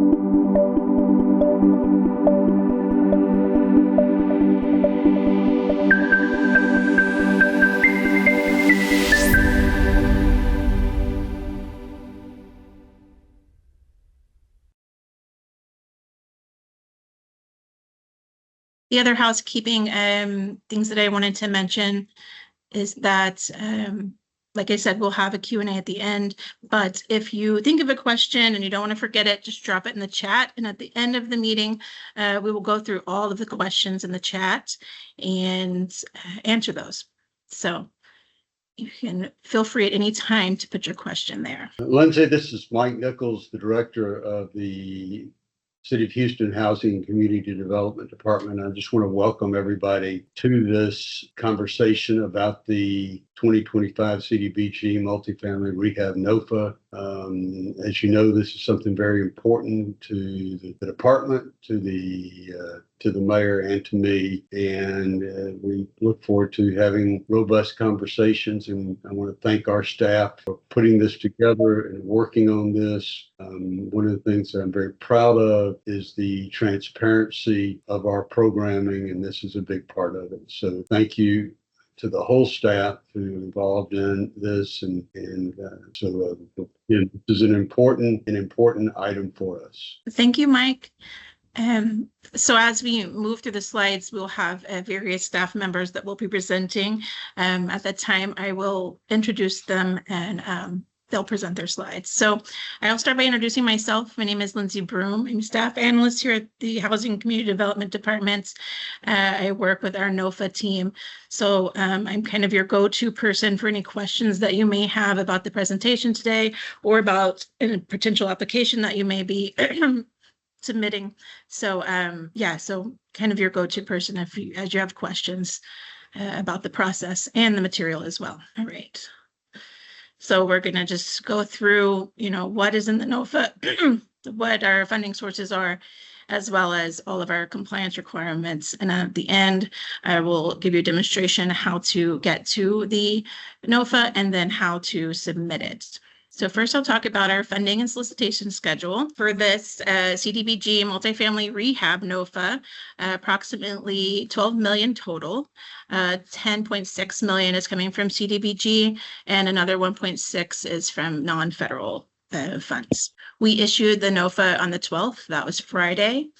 The other housekeeping things that I wanted to mention is that, like I said, we'll have a Q&A at the end, but if you think of a question and you don't want to forget it, just drop it in the chat. And at the end of the meeting, we will go through all of the questions in the chat and answer those. So you can feel free at any time to put your question there. Lindsay, this is Mike Nichols, the director of the City of Houston Housing and Community Development Department. I just want to welcome everybody to this conversation about the 2025 CDBG Multifamily Rehab NOFA. As you know, this is something very important to the department, to the mayor, and to me. And we look forward to having robust conversations. And I want to thank our staff for putting this together and working on this. One of the things that I'm very proud of is the transparency of our programming, and this is a big part of it. So thank you to the whole staff who involved in this, and so this is an important item for us. Thank you, Mike. So as we move through the slides, we'll have various staff members that will be presenting. At that time, I will introduce them and they'll present their slides. So I'll start by introducing myself. My name is Lindsay Broom. I'm a staff analyst here at the Housing and Community Development Department. I work with our NOFA team. So I'm kind of your go-to person for any questions that you may have about the presentation today or about a potential application that you may be submitting. So so kind of your go-to person as you have questions about the process and the material as well. All right. So we're going to just go through, what is in the NOFA, what our funding sources are, as well as all of our compliance requirements. And at the end, I will give you a demonstration how to get to the NOFA and then how to submit it. So first I'll talk about our funding and solicitation schedule. For this CDBG Multifamily Rehab NOFA, approximately 12 million total. 10.6 million is coming from CDBG and another 1.6 is from non-federal funds. We issued the NOFA on the 12th, that was Friday.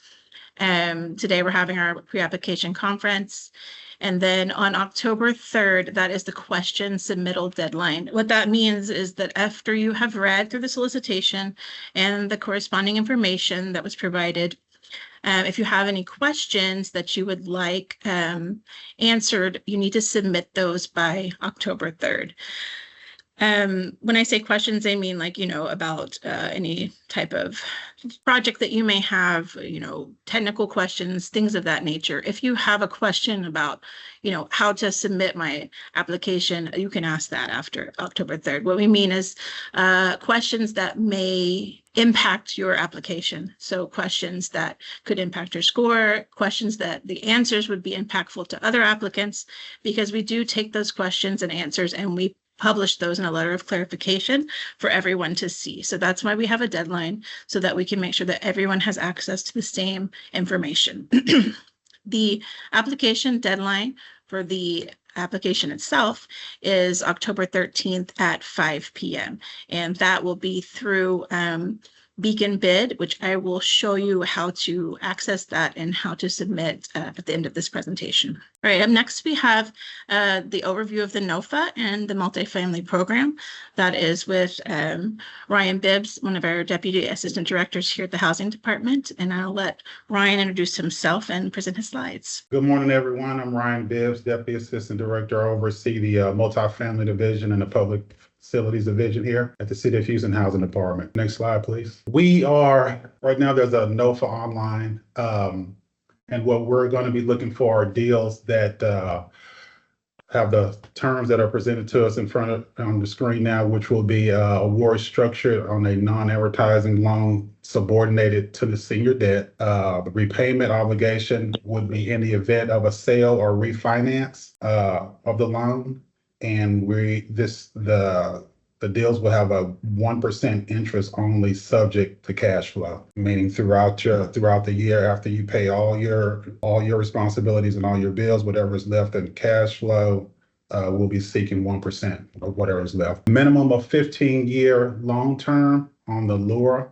Today we're having our pre-application conference. And then on October 3rd, that is the question submittal deadline. What that means is that after you have read through the solicitation and the corresponding information that was provided, if you have any questions that you would like answered, you need to submit those by October 3rd. When I say questions, I mean about any type of project that you may have, technical questions, things of that nature. If you have a question about, how to submit my application, you can ask that after October 3rd. What we mean is questions that may impact your application. So questions that could impact your score, questions that the answers would be impactful to other applicants, because we do take those questions and answers and we publish those in a letter of clarification for everyone to see. So that's why we have a deadline, so that we can make sure that everyone has access to the same information. The application deadline for the application itself is October 13th at 5 p.m. And that will be through Beacon Bid, which I will show you how to access that and how to submit at the end of this presentation. All right, up next we have the overview of the NOFA and the multifamily program. That is with Ryan Bibbs, one of our Deputy Assistant Directors here at the Housing Department. And I'll let Ryan introduce himself and present his slides. Good morning, everyone. I'm Ryan Bibbs, Deputy Assistant Director. I oversee the multifamily division and the public facilities division here at the City of Houston Housing Department. Next slide, please. We are, right now there's a NOFA online, and what we're going to be looking for are deals that have the terms that are presented to us in front of on the screen now, which will be award structured on a non-advertising loan subordinated to the senior debt. The repayment obligation would be in the event of a sale or refinance of the loan. And the The deals will have a 1% interest only subject to cash flow, meaning throughout the year after you pay all your responsibilities and all your bills, whatever is left in cash flow, we'll be seeking 1% of whatever is left. Minimum of 15-year long term on the LURA.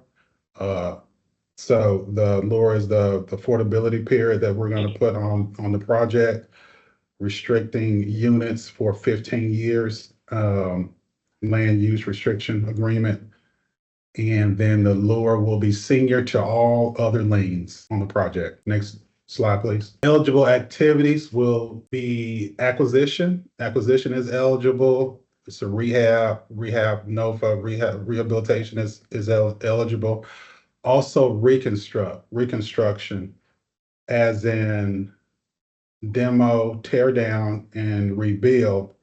So the LURA is the affordability period that we're going to put on the project, restricting units for 15 years. Land use restriction agreement. And then the LURA will be senior to all other liens on the project. Next slide, please. Eligible activities will be acquisition. Acquisition is eligible. It's a rehab, NOFA, rehabilitation is eligible. Also reconstruction, as in demo, tear down, and rebuild.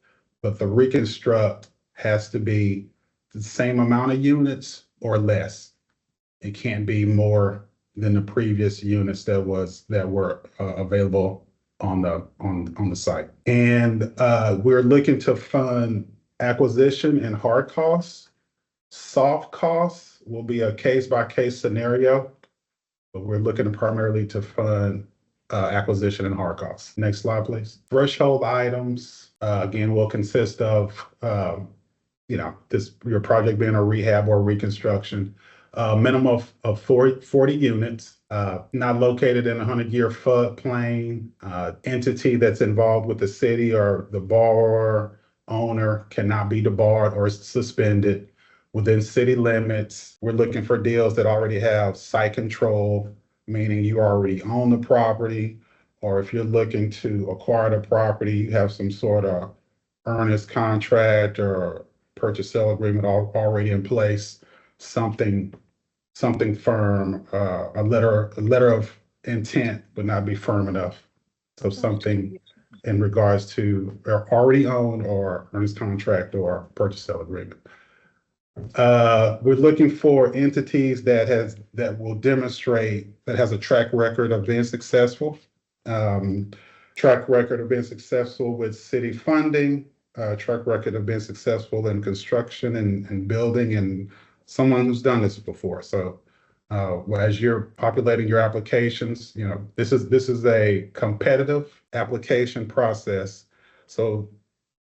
But the reconstruct has to be the same amount of units or less. It can't be more than the previous units that were available on the site. And we're looking to fund acquisition and hard costs. Soft costs will be a case-by-case scenario, but we're looking primarily to fund acquisition and hard costs. Next slide, please. Threshold items, again, will consist of your project being a rehab or reconstruction, minimum of 40 units, not located in a 100-year floodplain, entity that's involved with the city or the borrower, owner cannot be debarred or suspended within city limits. We're looking for deals that already have site control, meaning you already own the property, or if you're looking to acquire the property, you have some sort of earnest contract or purchase sale agreement already in place, something firm, a letter of intent would not be firm enough. So something in regards to already owned or earnest contract or purchase sale agreement. We're looking for entities that will demonstrate that has a track record of being successful, track record of being successful with city funding, track record of being successful in construction and building, and someone who's done this before. So as you're populating your applications, this is a competitive application process. So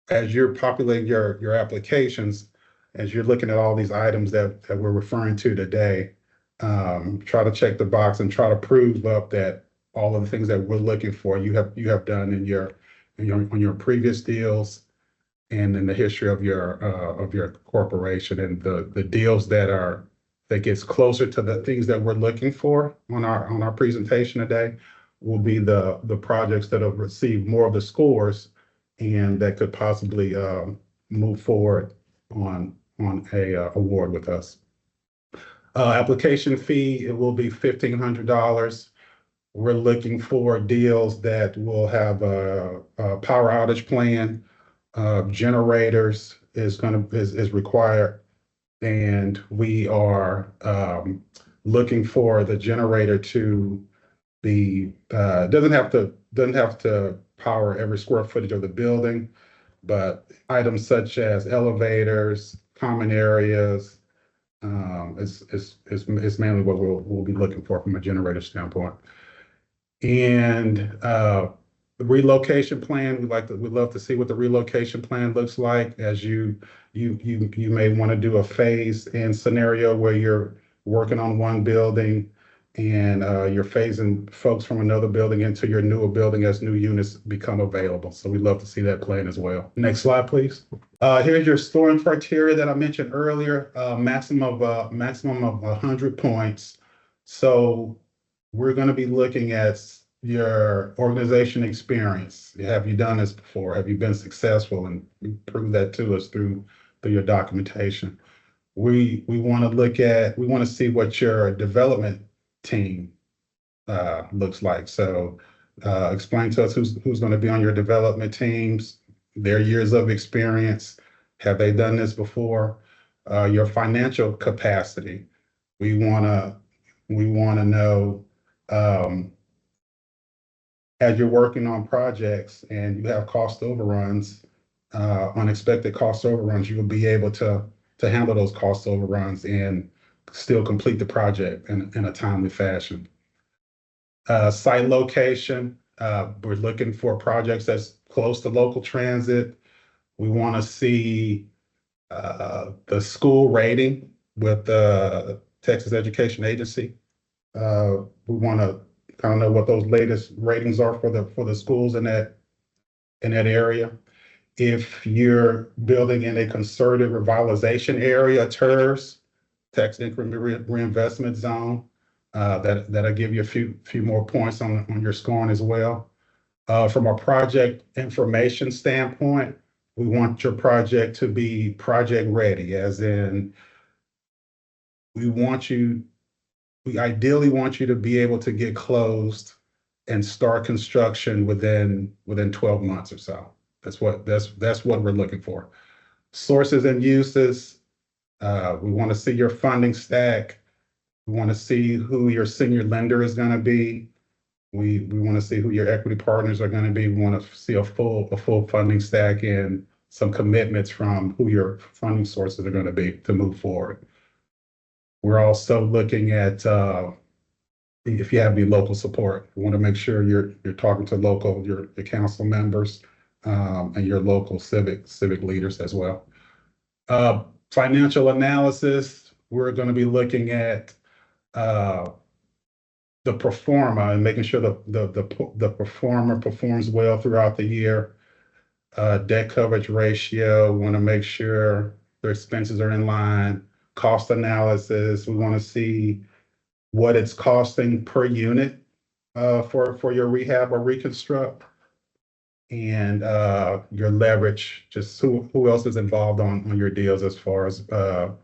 as you're populating your applications, as you're looking at all these items that we're referring to today, try to check the box and try to prove up that all of the things that we're looking for you have done on your previous deals and in the history of your corporation. And the deals that gets closer to the things that we're looking for on our presentation today will be the projects that have received more of the scores and that could possibly move forward on a award with us. Application fee, it will be $1,500. We're looking for deals that will have a power outage plan. Generators is required, and we are looking for the generator to be doesn't have to power every square footage of the building, but items such as elevators, common areas, is mainly what we'll be looking for from a generator standpoint. And the relocation plan, we'd love to see what the relocation plan looks like, as you may want to do a phase in scenario where you're working on one building and you're phasing folks from another building into your newer building as new units become available. So we'd love to see that plan as well. Next slide, please. Here's your scoring criteria that I mentioned earlier, maximum of 100 points. So we're going to be looking at your organization experience. Have you done this before? Have you been successful? And prove that to us through your documentation. We want to see what your development team looks like. So explain to us who's going to be on your development teams, their years of experience. Have they done this before? Your financial capacity. We want to know, as you're working on projects and you have cost overruns, unexpected cost overruns, you will be able to to handle those cost overruns and still complete the project in a timely fashion. Site location, we're looking for projects that's close to local transit. We want to see the school rating with the Texas Education Agency. We want to kind of know what those latest ratings are for the schools in that area. If you're building in a concerted revitalization area, TIRZ, tax increment reinvestment zone, that'll give you a few more points on your scoring as well. From a project information standpoint, we want your project to be project ready, as in we ideally want you to be able to get closed and start construction within 12 months or so. That's what we're looking for. Sources and uses, we want to see your funding stack. We want to see who your senior lender is going to be. We want to see who your equity partners are going to be. We want to see a full funding stack and some commitments from who your funding sources are going to be to move forward. We're also looking at if you have any local support. We want to make sure you're talking to your council members and your local civic leaders as well. Financial analysis, we're going to be looking at the pro forma and making sure the pro forma performs well throughout the year. Debt coverage ratio, we want to make sure their expenses are in line. Cost analysis, we want to see what it's costing per unit for your rehab or reconstruct. And your leverage, just who else is involved on your deals as far as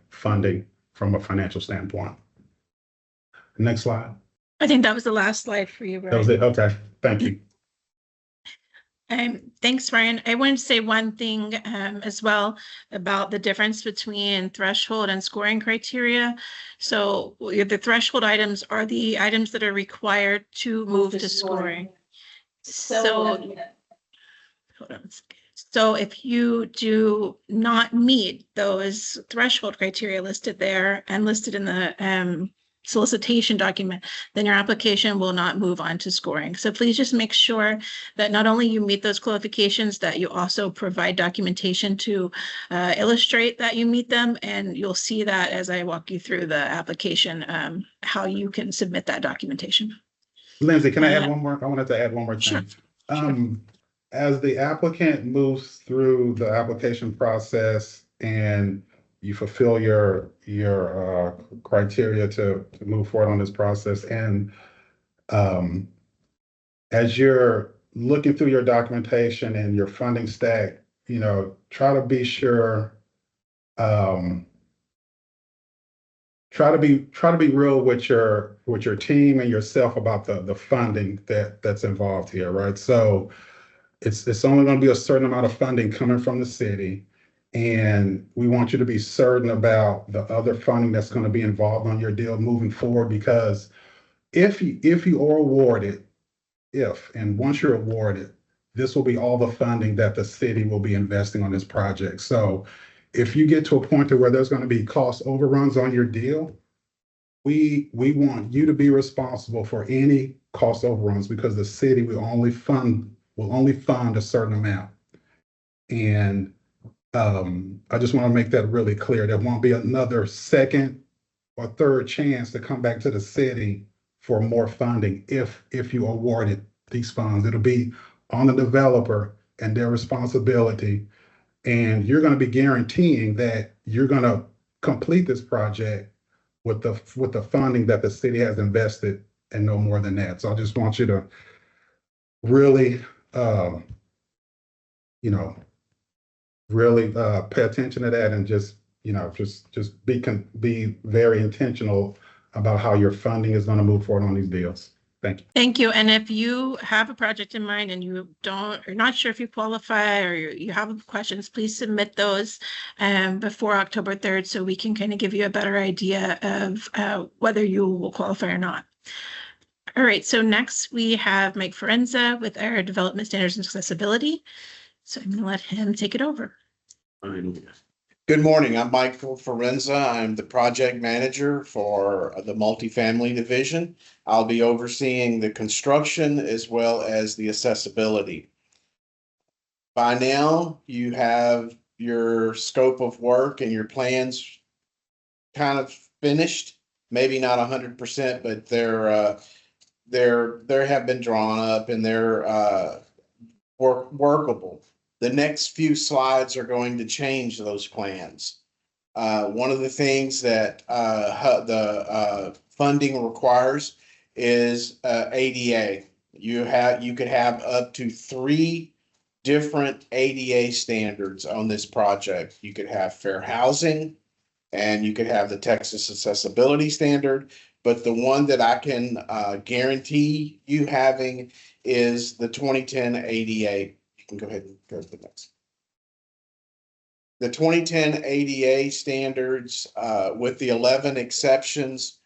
funding from a financial standpoint. Next slide. I think that was the last slide for you, Ryan. That was it. Okay, thank you. Thanks, Ryan. I wanted to say one thing as well about the difference between threshold and scoring criteria. So the threshold items are the items that are required to move to scoring. So hold on. So if you do not meet those threshold criteria listed there and listed in the solicitation document, then your application will not move on to scoring. So please just make sure that not only you meet those qualifications, that you also provide documentation to illustrate that you meet them. And you'll see that as I walk you through the application, how you can submit that documentation. Lindsay, can I add one more? I wanted to add one more thing. Sure. As the applicant moves through the application process and you fulfill your criteria to move forward on this process, and as you're looking through your documentation and your funding stack, try to be sure, try to be real with your team and yourself about the funding that's involved here, right? So it's only going to be a certain amount of funding coming from the city. And we want you to be certain about the other funding that's going to be involved on your deal moving forward, because if you are awarded, and once you're awarded, this will be all the funding that the city will be investing on this project. So if you get to a point to where there's going to be cost overruns on your deal, we want you to be responsible for any cost overruns, because the city will only fund a certain amount. And I just want to make that really clear. There won't be another second or third chance to come back to the city for more funding if you awarded these funds. It'll be on the developer and their responsibility. And you're going to be guaranteeing that you're going to complete this project with the funding that the city has invested, and no more than that. So I just want you to really, really pay attention to that, and just be very intentional about how your funding is going to move forward on these deals. Thank you. Thank you. And if you have a project in mind and you're not sure if you qualify, or you have questions, please submit those before October 3rd, so we can kind of give you a better idea of whether you will qualify or not. All right, so next we have Mike Forenza with our Development Standards and Accessibility. So I'm going to let him take it over. Good morning. I'm Michael Forenza. I'm the project manager for the multifamily division. I'll be overseeing the construction as well as the accessibility. By now, you have your scope of work and your plans kind of finished. Maybe not 100%, but they have been drawn up and they're workable. The next few slides are going to change those plans. One of the things that the funding requires is ADA. You could have up to 3 different ADA standards on this project. You could have fair housing, and you could have the Texas Accessibility Standard. But the one that I can guarantee you having is the 2010 ADA. You can go ahead and go to the next. The 2010 ADA standards, with the 11 exceptions,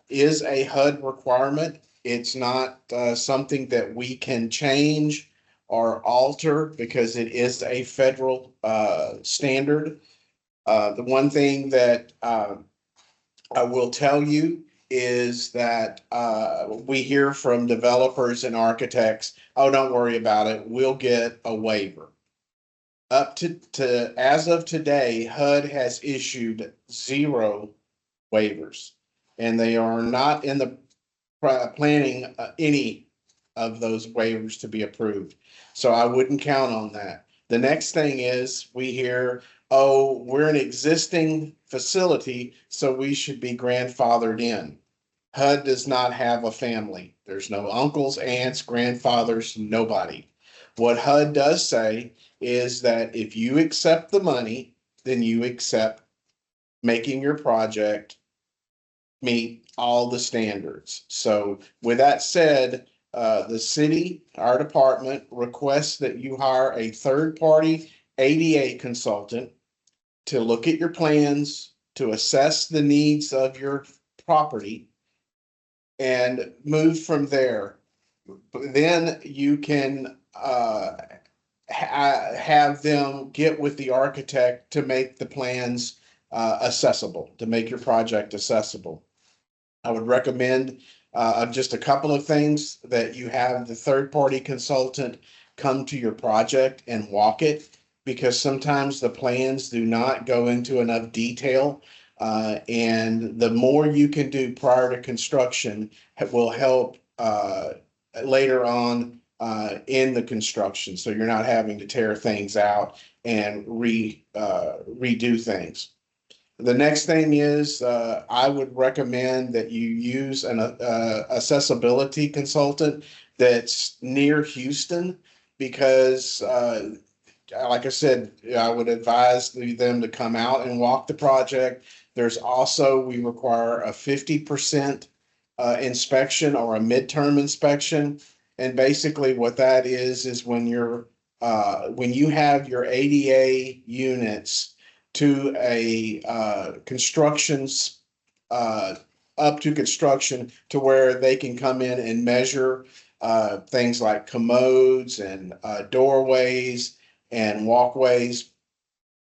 is a HUD requirement. It's not something that we can change or alter because it is a federal standard. The one thing that I will tell you is that we hear from developers and architects, oh, don't worry about it, we'll get a waiver. Up to as of today, HUD has issued 0 waivers, and they are not in the planning any of those waivers to be approved. So I wouldn't count on that. The next thing is we hear, oh, we're an existing facility, so we should be grandfathered in. HUD does not have a family. There's no uncles, aunts, grandfathers, nobody. What HUD does say is that if you accept the money, then you accept making your project meet all the standards. So with that said, the city, our department requests that you hire a third-party ADA consultant to look at your plans, to assess the needs of your property, and move from there. Then you can have them get with the architect to make the plans accessible, to make your project accessible. I would recommend just a couple of things, that you have the third-party consultant come to your project and walk it, because sometimes the plans do not go into enough detail. And the more you can do prior to construction will help later on in the construction. So you're not having to tear things out and redo things. The next thing is I would recommend that you use an accessibility consultant that's near Houston, because like I said, I would advise them to come out and walk the project. There's also, we require a 50% inspection or a midterm inspection. And basically what that is when you have your ADA units to a constructions up to construction to where they can come in and measure things like commodes and doorways and walkways,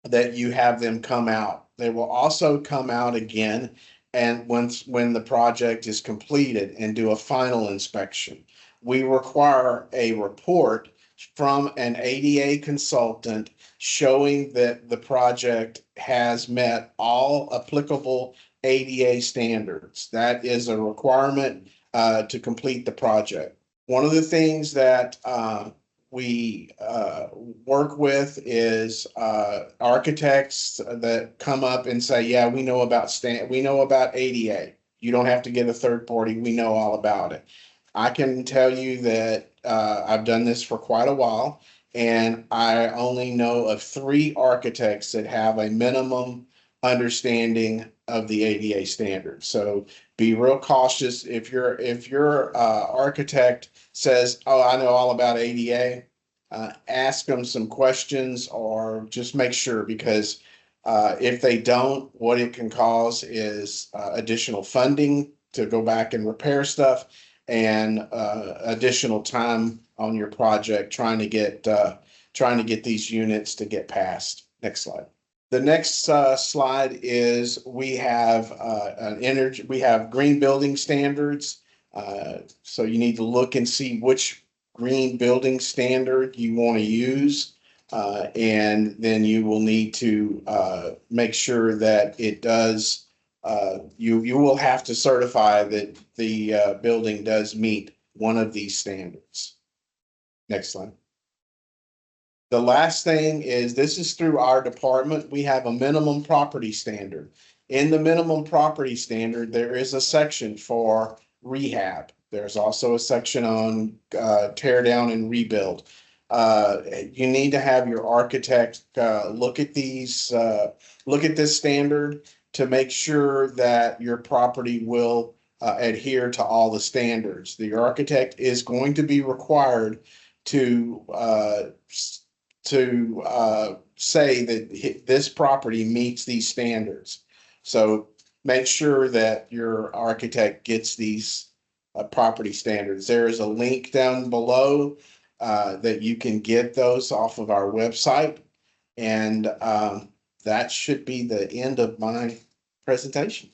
that you have them come out. They will also come out again and when the project is completed and do a final inspection. We require a report from an ADA consultant showing that the project has met all applicable ADA standards. That is a requirement to complete the project. One of the things that we work with is architects that come up and say, yeah, we know about ADA. You don't have to get a third party. We know all about it. I can tell you that I've done this for quite a while, and I only know of 3 architects that have a minimum understanding of the ADA standards. So be real cautious. If your architect says, oh, I know all about ADA, ask them some questions, or just make sure, because if they don't, what it can cause is additional funding to go back and repair stuff, and additional time on your project trying to get these units to get passed. Next slide. The next slide is we have we have green building standards. So you need to look and see which green building standard you want to use. And then you will need to make sure that it does, you will have to certify that the building does meet one of these standards. Next slide. The last thing is, this is through our department. We have a minimum property standard. In the minimum property standard, there is a section for rehab. There's also a section on tear down and rebuild. You need to have your architect look at these, look at this standard to make sure that your property will adhere to all the standards. The architect is going to be required to say that this property meets these standards. So make sure that your architect gets these property standards. There is a link down below that you can get those off of our website. And that should be the end of my presentation.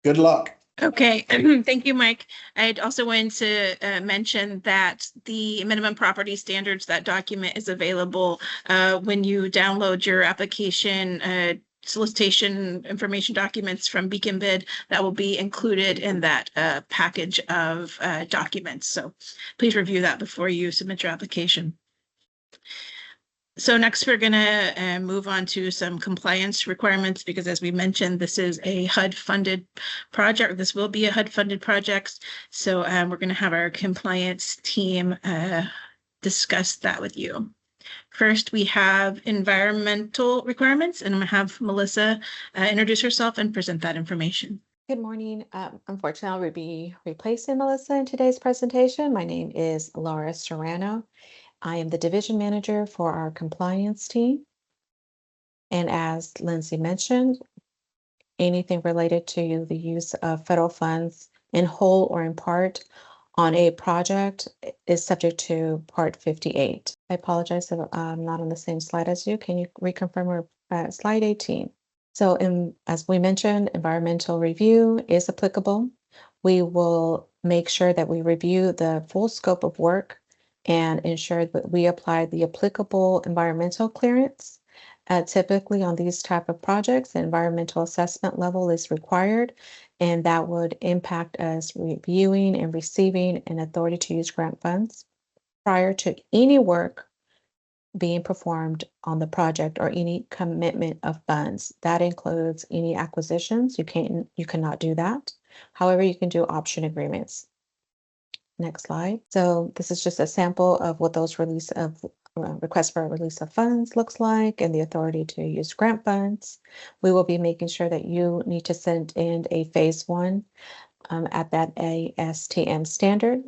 Good luck. Okay, thank you, Mike. I'd also wanted to mention that the minimum property standards, that document is available when you download your application solicitation information documents from Beacon Bid. That will be included in that package of documents. So please review that before you submit your application. So next, we're going to move on to some compliance requirements, because as we mentioned, this is a HUD-funded project. This will be a HUD-funded project. So we're going to have our compliance team discuss that with you. First, we have environmental requirements, and I'm going to have Melissa introduce herself and present that information. Good morning. Unfortunately, I will be replacing Melissa in today's presentation. My name is Laura Serrano. I am the division manager for our compliance team. And as Lindsay mentioned, anything related to the use of federal funds in whole or in part on a project is subject to Part 58. I apologize if I'm not on the same slide as you. Can you reconfirm we're at slide 18? So as we mentioned, environmental review is applicable. We will make sure that we review the full scope of work and ensure that we apply the applicable environmental clearance. Typically on these type of projects, the environmental assessment level is required, and that would impact us reviewing and receiving an authority to use grant funds prior to any work being performed on the project or any commitment of funds. That includes any acquisitions. You cannot do that. However, you can do option agreements. Next slide. So this is just a sample of what those release of request for a release of funds looks like, and the authority to use grant funds. We will be making sure that you need to send in a phase 1 at that ASTM standard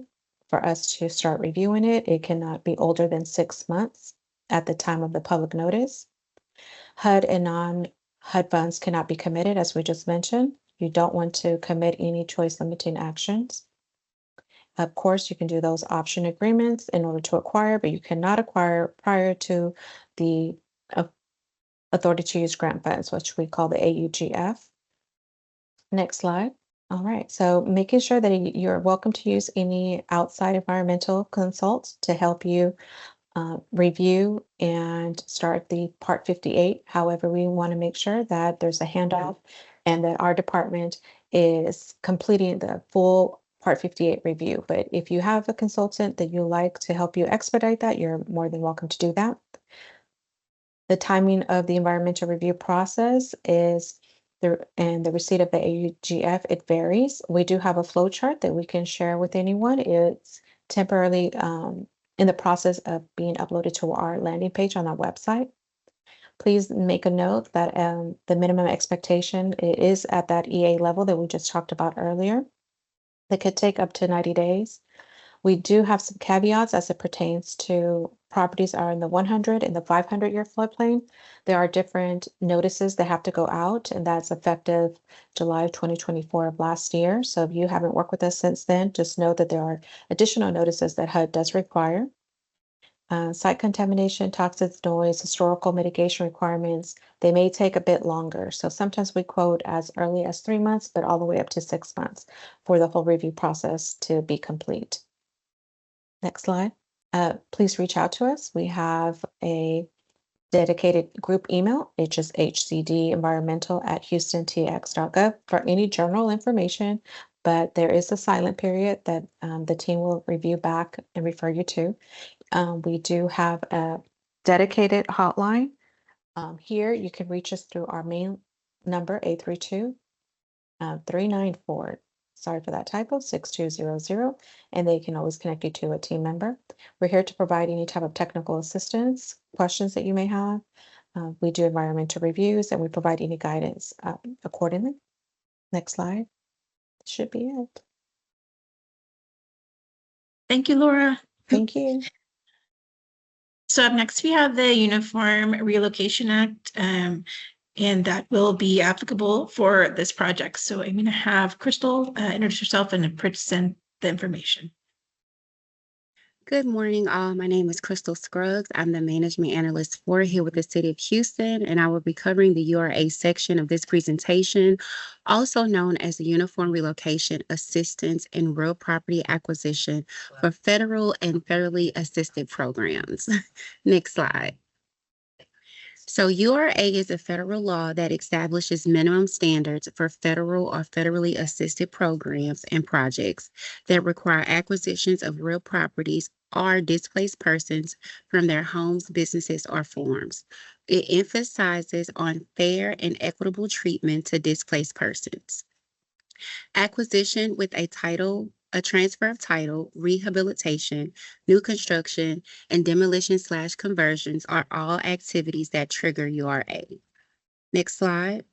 for us to start reviewing it. It cannot be older than 6 months at the time of the public notice. HUD and non-HUD funds cannot be committed, as we just mentioned. You don't want to commit any choice limiting actions. Of course, you can do those option agreements in order to acquire, but you cannot acquire prior to the authority to use grant funds, which we call the AUGF. Next slide. All right, so making sure that you're welcome to use any outside environmental consults to help you review and start the Part 58. However, we want to make sure that there's a handoff and that our department is completing the full Part 58 review. But if you have a consultant that you like to help you expedite that, you're more than welcome to do that. The timing of the environmental review process is the receipt of the AUGF, it varies. We do have a flow chart that we can share with anyone. It's temporarily in the process of being uploaded to our landing page on our website. Please make a note that the minimum expectation is at that EA level that we just talked about earlier. That could take up to 90 days. We do have some caveats as it pertains to properties are in the 100 and the 500-year floodplain. There are different notices that have to go out, and that's effective July of 2024 of last year. So if you haven't worked with us since then, just know that there are additional notices that HUD does require. Site contamination, toxic noise, historical mitigation requirements, they may take a bit longer. So sometimes we quote as early as 3 months, but all the way up to 6 months for the whole review process to be complete. Next slide. Please reach out to us. We have a dedicated group email. It's just hcdenvironmental@houstontx.gov for any general information, but there is a silent period that the team will review back and refer you to. We do have a dedicated hotline. Here you can reach us through our main number 832-394. Sorry for that typo, 6200, and they can always connect you to a team member. We're here to provide any type of technical assistance, questions that you may have. We do environmental reviews and we provide any guidance accordingly. Next slide. Should be it. Thank you, Laura. Thank you. So up next, we have the Uniform Relocation Act, and that will be applicable for this project. So I'm going to have Crystal introduce herself and present the information. Good morning, all. My name is Crystal Scruggs. I'm the management analyst for here with the City of Houston, and I will be covering the URA section of this presentation, also known as the Uniform Relocation Assistance and Real Property Acquisition for Federal and Federally Assisted Programs. Next slide. So URA is a federal law that establishes minimum standards for federal or federally assisted programs and projects that require acquisitions of real properties or displaced persons from their homes, businesses, or farms. It emphasizes on fair and equitable treatment to displaced persons. Acquisition with a transfer of title, rehabilitation, new construction, and demolition/conversions are all activities that trigger URA. Next slide.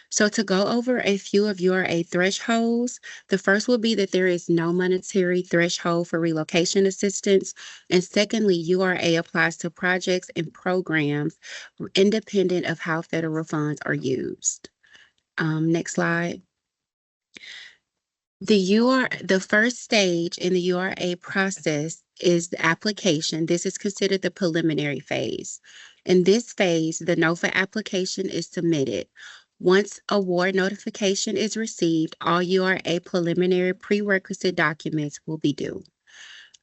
So to go over a few of URA thresholds, the first will be that there is no monetary threshold for relocation assistance. And secondly, URA applies to projects and programs independent of how federal funds are used. Next slide. The first stage in the URA process is the application. This is considered the preliminary phase. In this phase, the NOFA application is submitted. Once award notification is received, all URA preliminary prerequisite documents will be due.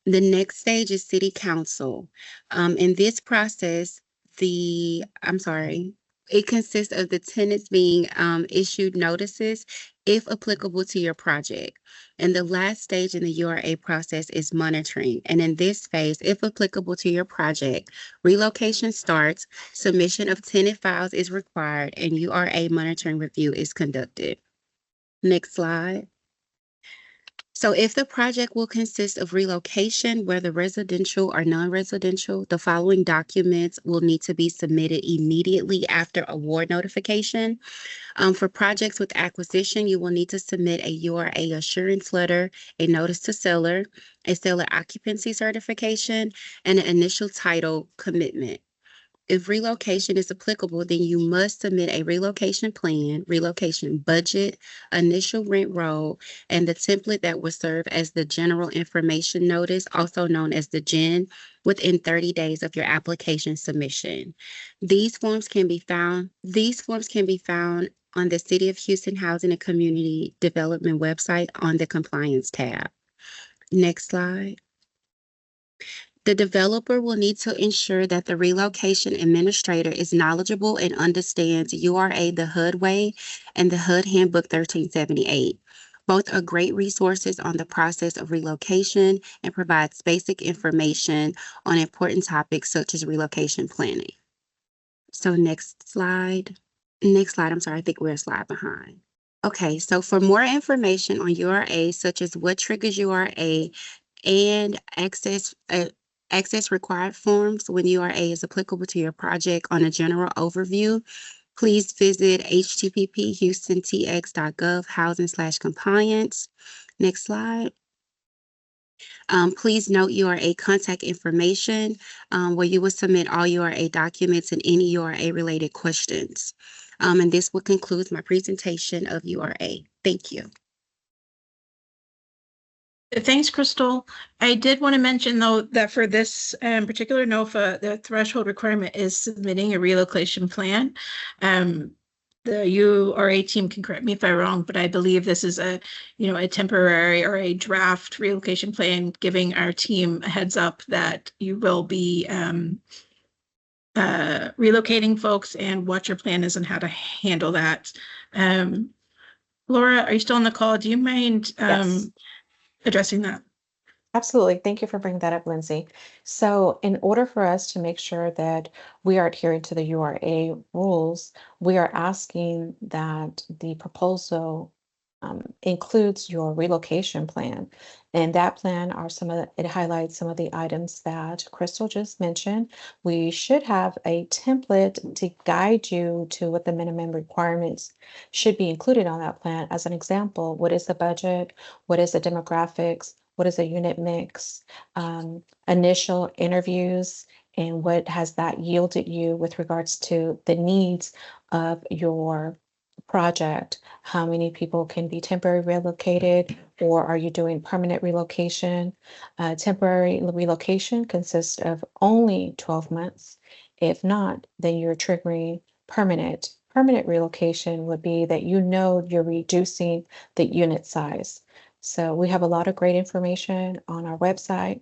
The next stage is City Council. In this process, it consists of the tenants being issued notices if applicable to your project. And the last stage in the URA process is monitoring. And in this phase, if applicable to your project, relocation starts, submission of tenant files is required, and URA monitoring review is conducted. Next slide. So if the project will consist of relocation, whether residential or non-residential, the following documents will need to be submitted immediately after award notification. For projects with acquisition, you will need to submit a URA assurance letter, a notice to seller, a seller occupancy certification, and an initial title commitment. If relocation is applicable, then you must submit a relocation plan, relocation budget, initial rent roll, and the template that will serve as the general information notice, also known as the GIN, within 30 days of your application submission. These forms can be found on the City of Houston Housing and Community Development website on the Compliance tab. Next slide. The developer will need to ensure that the relocation administrator is knowledgeable and understands URA the HUD Way and the HUD Handbook 1378. Both are great resources on the process of relocation and provides basic information on important topics such as relocation planning. So next slide. I'm sorry, I think we're a slide behind. Okay, so for more information on URA, such as what triggers URA and access required forms when URA is applicable to your project on a general overview, please visit http://houstontx.gov housing/compliance. Next slide. Please note URA contact information where you will submit all URA documents and any URA related questions. And this will conclude my presentation of URA. Thank you. Thanks, Crystal. I did want to mention, though, that for this particular NOFA, the threshold requirement is submitting a relocation plan. The URA team can correct me if I'm wrong, but I believe this is a temporary or a draft relocation plan, giving our team a heads up that you will be relocating folks and what your plan is and how to handle that. Laura, are you still on the call? Do you mind Yes. addressing that? Absolutely. Thank you for bringing that up, Lindsay. So in order for us to make sure that we are adhering to the URA rules, we are asking that the proposal includes your relocation plan. And that plan are it highlights some of the items that Crystal just mentioned. We should have a template to guide you to what the minimum requirements should be included on that plan. As an example, what is the budget? What is the demographics? What is a unit mix, initial interviews, and what has that yielded you with regards to the needs of your project? How many people can be temporary relocated, or are you doing permanent relocation? Temporary relocation consists of only 12 months. If not, then you're triggering permanent. Permanent relocation would be that you're reducing the unit size. So we have a lot of great information on our website.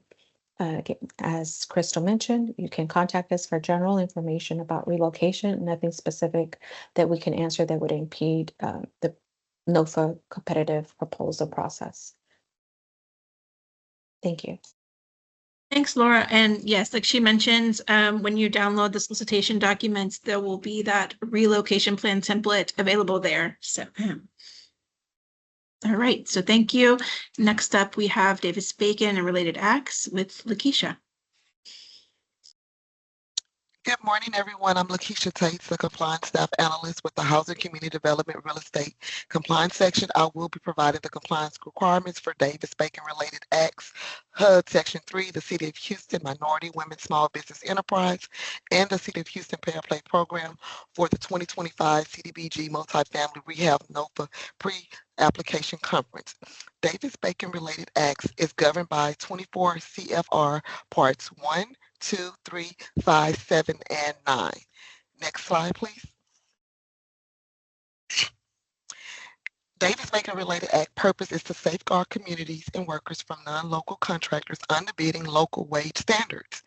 As Crystal mentioned, you can contact us for general information about relocation, nothing specific that we can answer that would impede the NOFA competitive proposal process. Thank you. Thanks, Laura. And yes, like she mentioned, when you download the solicitation documents, there will be that relocation plan template available there. So, all right. So thank you. Next up, we have Davis-Bacon and related acts with Lakeisha. Good morning, everyone. I'm Lakeisha Tate, the Compliance Staff Analyst with the Housing Community Development Real Estate Compliance Section. I will be providing the compliance requirements for Davis-Bacon related acts, HUD Section 3, the City of Houston Minority Women Small Business Enterprise, and the City of Houston Pay or Play Program for the 2025 CDBG Multifamily Rehab NOFA Pre-Application Conference. Davis-Bacon related acts is governed by 24 CFR Parts 1, 2, 3, 5, 7, and 9. Next slide, please. Davis-Bacon related act purpose is to safeguard communities and workers from non-local contractors underbidding local wage standards.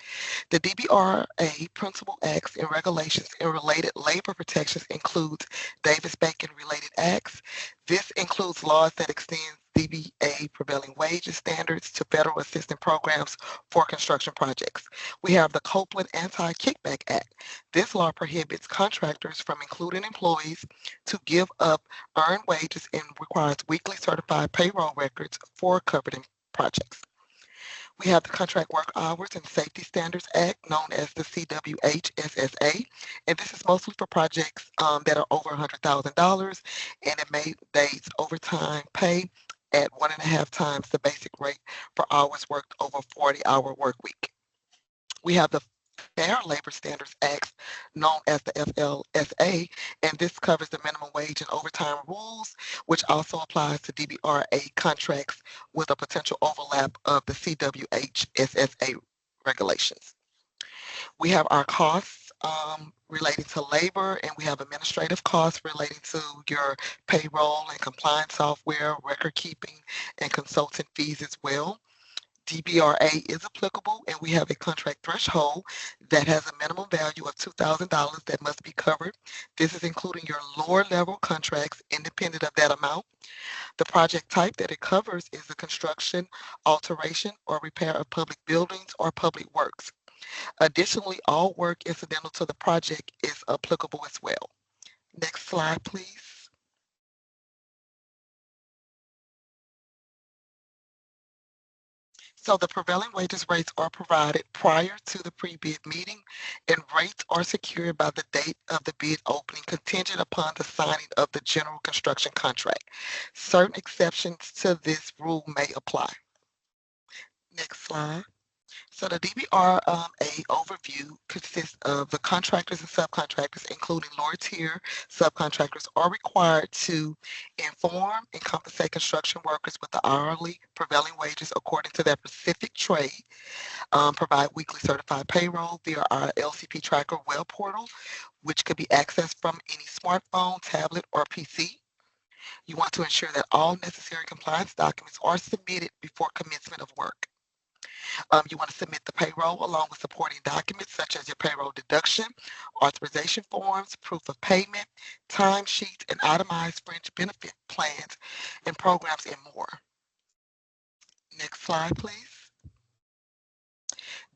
The DBRA principal acts and regulations and related labor protections includes Davis-Bacon related acts. This includes laws that extend DBA prevailing wages standards to federal assistance programs for construction projects. We have the Copeland Anti-Kickback Act. This law prohibits contractors from including employees to give up earned wages and requires weekly certified payroll records for covered projects. We have the Contract Work Hours and Safety Standards Act, known as the CWHSSA, and this is mostly for projects that are over $100,000, and it mandates overtime pay at 1.5 times the basic rate for hours worked over 40-hour work week. We have the Fair Labor Standards Act, known as the FLSA, and this covers the minimum wage and overtime rules, which also applies to DBRA contracts with a potential overlap of the CWHSSA regulations. We have our costs relating to labor, and we have administrative costs relating to your payroll and compliance software, record keeping, and consultant fees as well. DBRA is applicable, and we have a contract threshold that has a minimum value of $2,000 that must be covered. This is including your lower level contracts independent of that amount. The project type that it covers is the construction, alteration, or repair of public buildings or public works. Additionally, all work incidental to the project is applicable as well. Next slide, please. So the prevailing wages rates are provided prior to the pre-bid meeting, and rates are secured by the date of the bid opening contingent upon the signing of the general construction contract. Certain exceptions to this rule may apply. Next slide. So the DBRA overview consists of the contractors and subcontractors, including lower tier subcontractors, are required to inform and compensate construction workers with the hourly prevailing wages according to their specific trade, provide weekly certified payroll via our LCP Tracker web portal, which could be accessed from any smartphone, tablet, or PC. You want to ensure that all necessary compliance documents are submitted before commencement of work. You want to submit the payroll along with supporting documents such as your payroll deduction, authorization forms, proof of payment, timesheets, and itemized fringe benefit plans and programs and more. Next slide, please.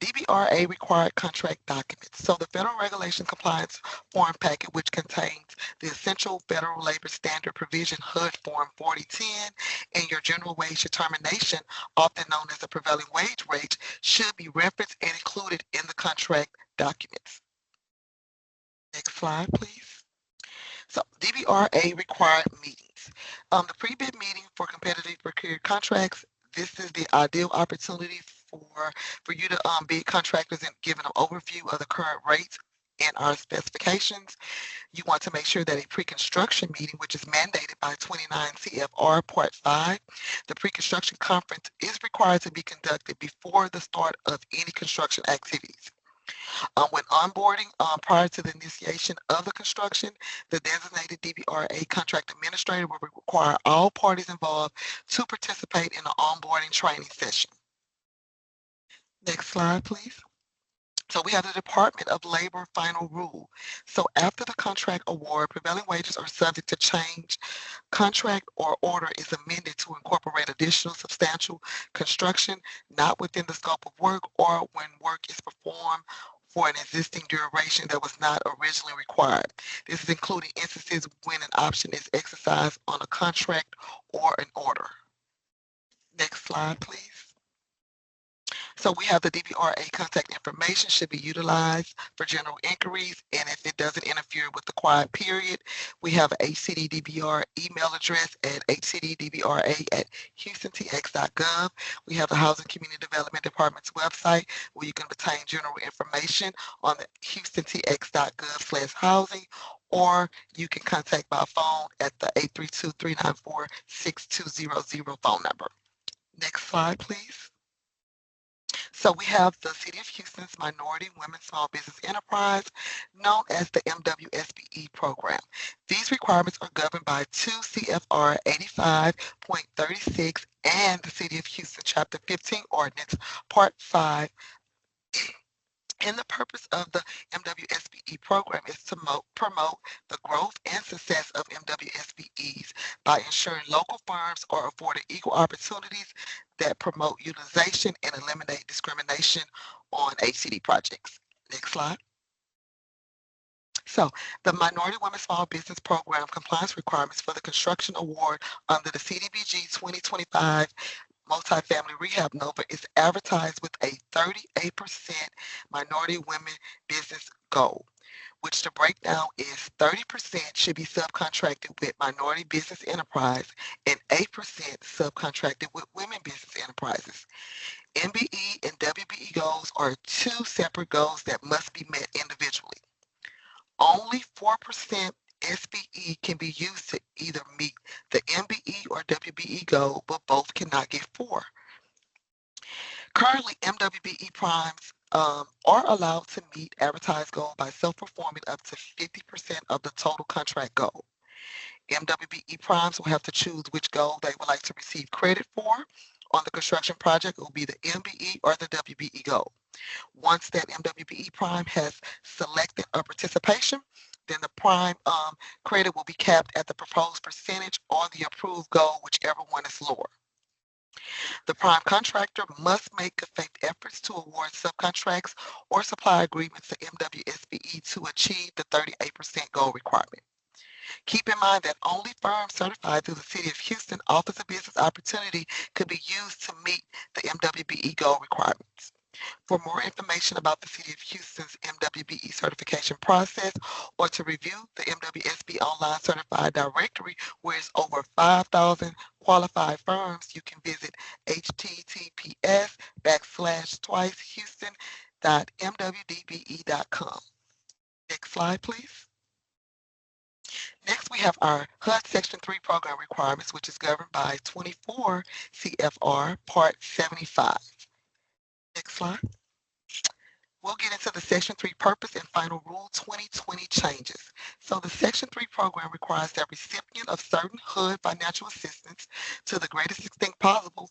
DBRA required contract documents. So the Federal Regulation Compliance Form Packet, which contains the Essential Federal Labor Standard Provision HUD Form 4010 and your general wage determination, often known as the prevailing wage rate, should be referenced and included in the contract documents. Next slide, please. So DBRA required meetings. The pre-bid meeting for competitive procured contracts, this is the ideal opportunity for you to bid contractors and give an overview of the current rates and our specifications. You want to make sure that a pre-construction meeting, which is mandated by 29 CFR Part 5, the pre-construction conference is required to be conducted before the start of any construction activities. When onboarding prior to the initiation of the construction, the designated DBRA contract administrator will require all parties involved to participate in the onboarding training session. Next slide, please. So we have the Department of Labor final rule. So after the contract award, prevailing wages are subject to change. Contract or order is amended to incorporate additional substantial construction not within the scope of work or when work is performed for an existing duration that was not originally required. This is including instances when an option is exercised on a contract or an order. Next slide, please. So we have the DBRA contact information should be utilized for general inquiries, and if it doesn't interfere with the quiet period, we have HCDDBR email address at hcddbra@houstontx.gov. We have the Housing Community Development Department's website where you can obtain general information on the houstontx.gov/housing, or you can contact by phone at the 832-394-6200 phone number. Next slide, please. So we have the City of Houston's Minority Women Small Business Enterprise, known as the MWSBE program. These requirements are governed by 2 CFR 85.36 and the City of Houston Chapter 15 Ordinance, Part 5. And the purpose of the MWSBE program is to promote the growth and success of MWSBEs by ensuring local firms are afforded equal opportunities that promote utilization and eliminate discrimination on HCD projects. Next slide. So the Minority Women Small Business Program compliance requirements for the construction award under the CDBG 2025 Multifamily Rehab NOFA is advertised with a 38% minority women business goal, which the breakdown is 30% should be subcontracted with minority business enterprise and 8% subcontracted with women business enterprises. MBE and WBE goals are 2 separate goals that must be met individually. Only 4% SBE can be used to either meet the MBE or WBE goal, but both cannot get 4. Currently, MWBE primes are allowed to meet advertised goal by self-performing up to 50% of the total contract goal. MWBE primes will have to choose which goal they would like to receive credit for. On the construction project, it will be the MBE or the WBE goal. Once that MWBE prime has selected a participation, then the prime credit will be capped at the proposed percentage or the approved goal, whichever one is lower. The prime contractor must make good faith efforts to award subcontracts or supply agreements to MWSBE to achieve the 38% goal requirement. Keep in mind that only firms certified through the City of Houston Office of Business Opportunity could be used to meet the MWBE goal requirements. For more information about the City of Houston's MWBE certification process or to review the MWSB online certified directory where it's over 5,000 qualified firms, you can visit https://houston housing.mwdbe.com. Next slide, please. Next, we have our HUD Section 3 program requirements, which is governed by 24 CFR Part 75. Next slide. We'll get into the Section 3 purpose and final rule 2020 changes. So the Section 3 program requires that recipient of certain HUD financial assistance to the greatest extent possible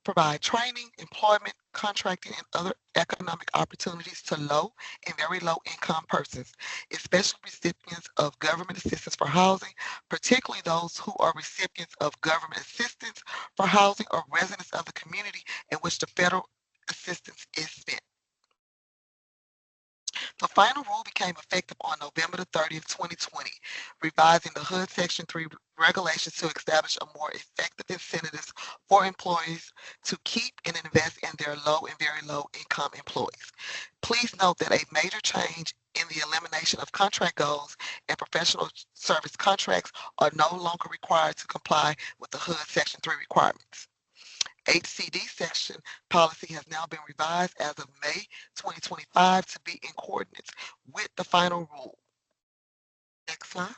provide training, employment, contracting, and other economic opportunities to low and very low income persons, especially recipients of government assistance for housing, particularly those who are recipients of government assistance for housing or residents of the community in which the federal assistance is spent. The final rule became effective on November the 30th, 2020, revising the HUD Section 3 regulations to establish a more effective incentives for employees to keep and invest in their low and very low income employees. Please note that a major change in the elimination of contract goals and professional service contracts are no longer required to comply with the HUD Section 3 requirements. HCD section policy has now been revised as of May 2025 to be in coordinates with the final rule. Next slide.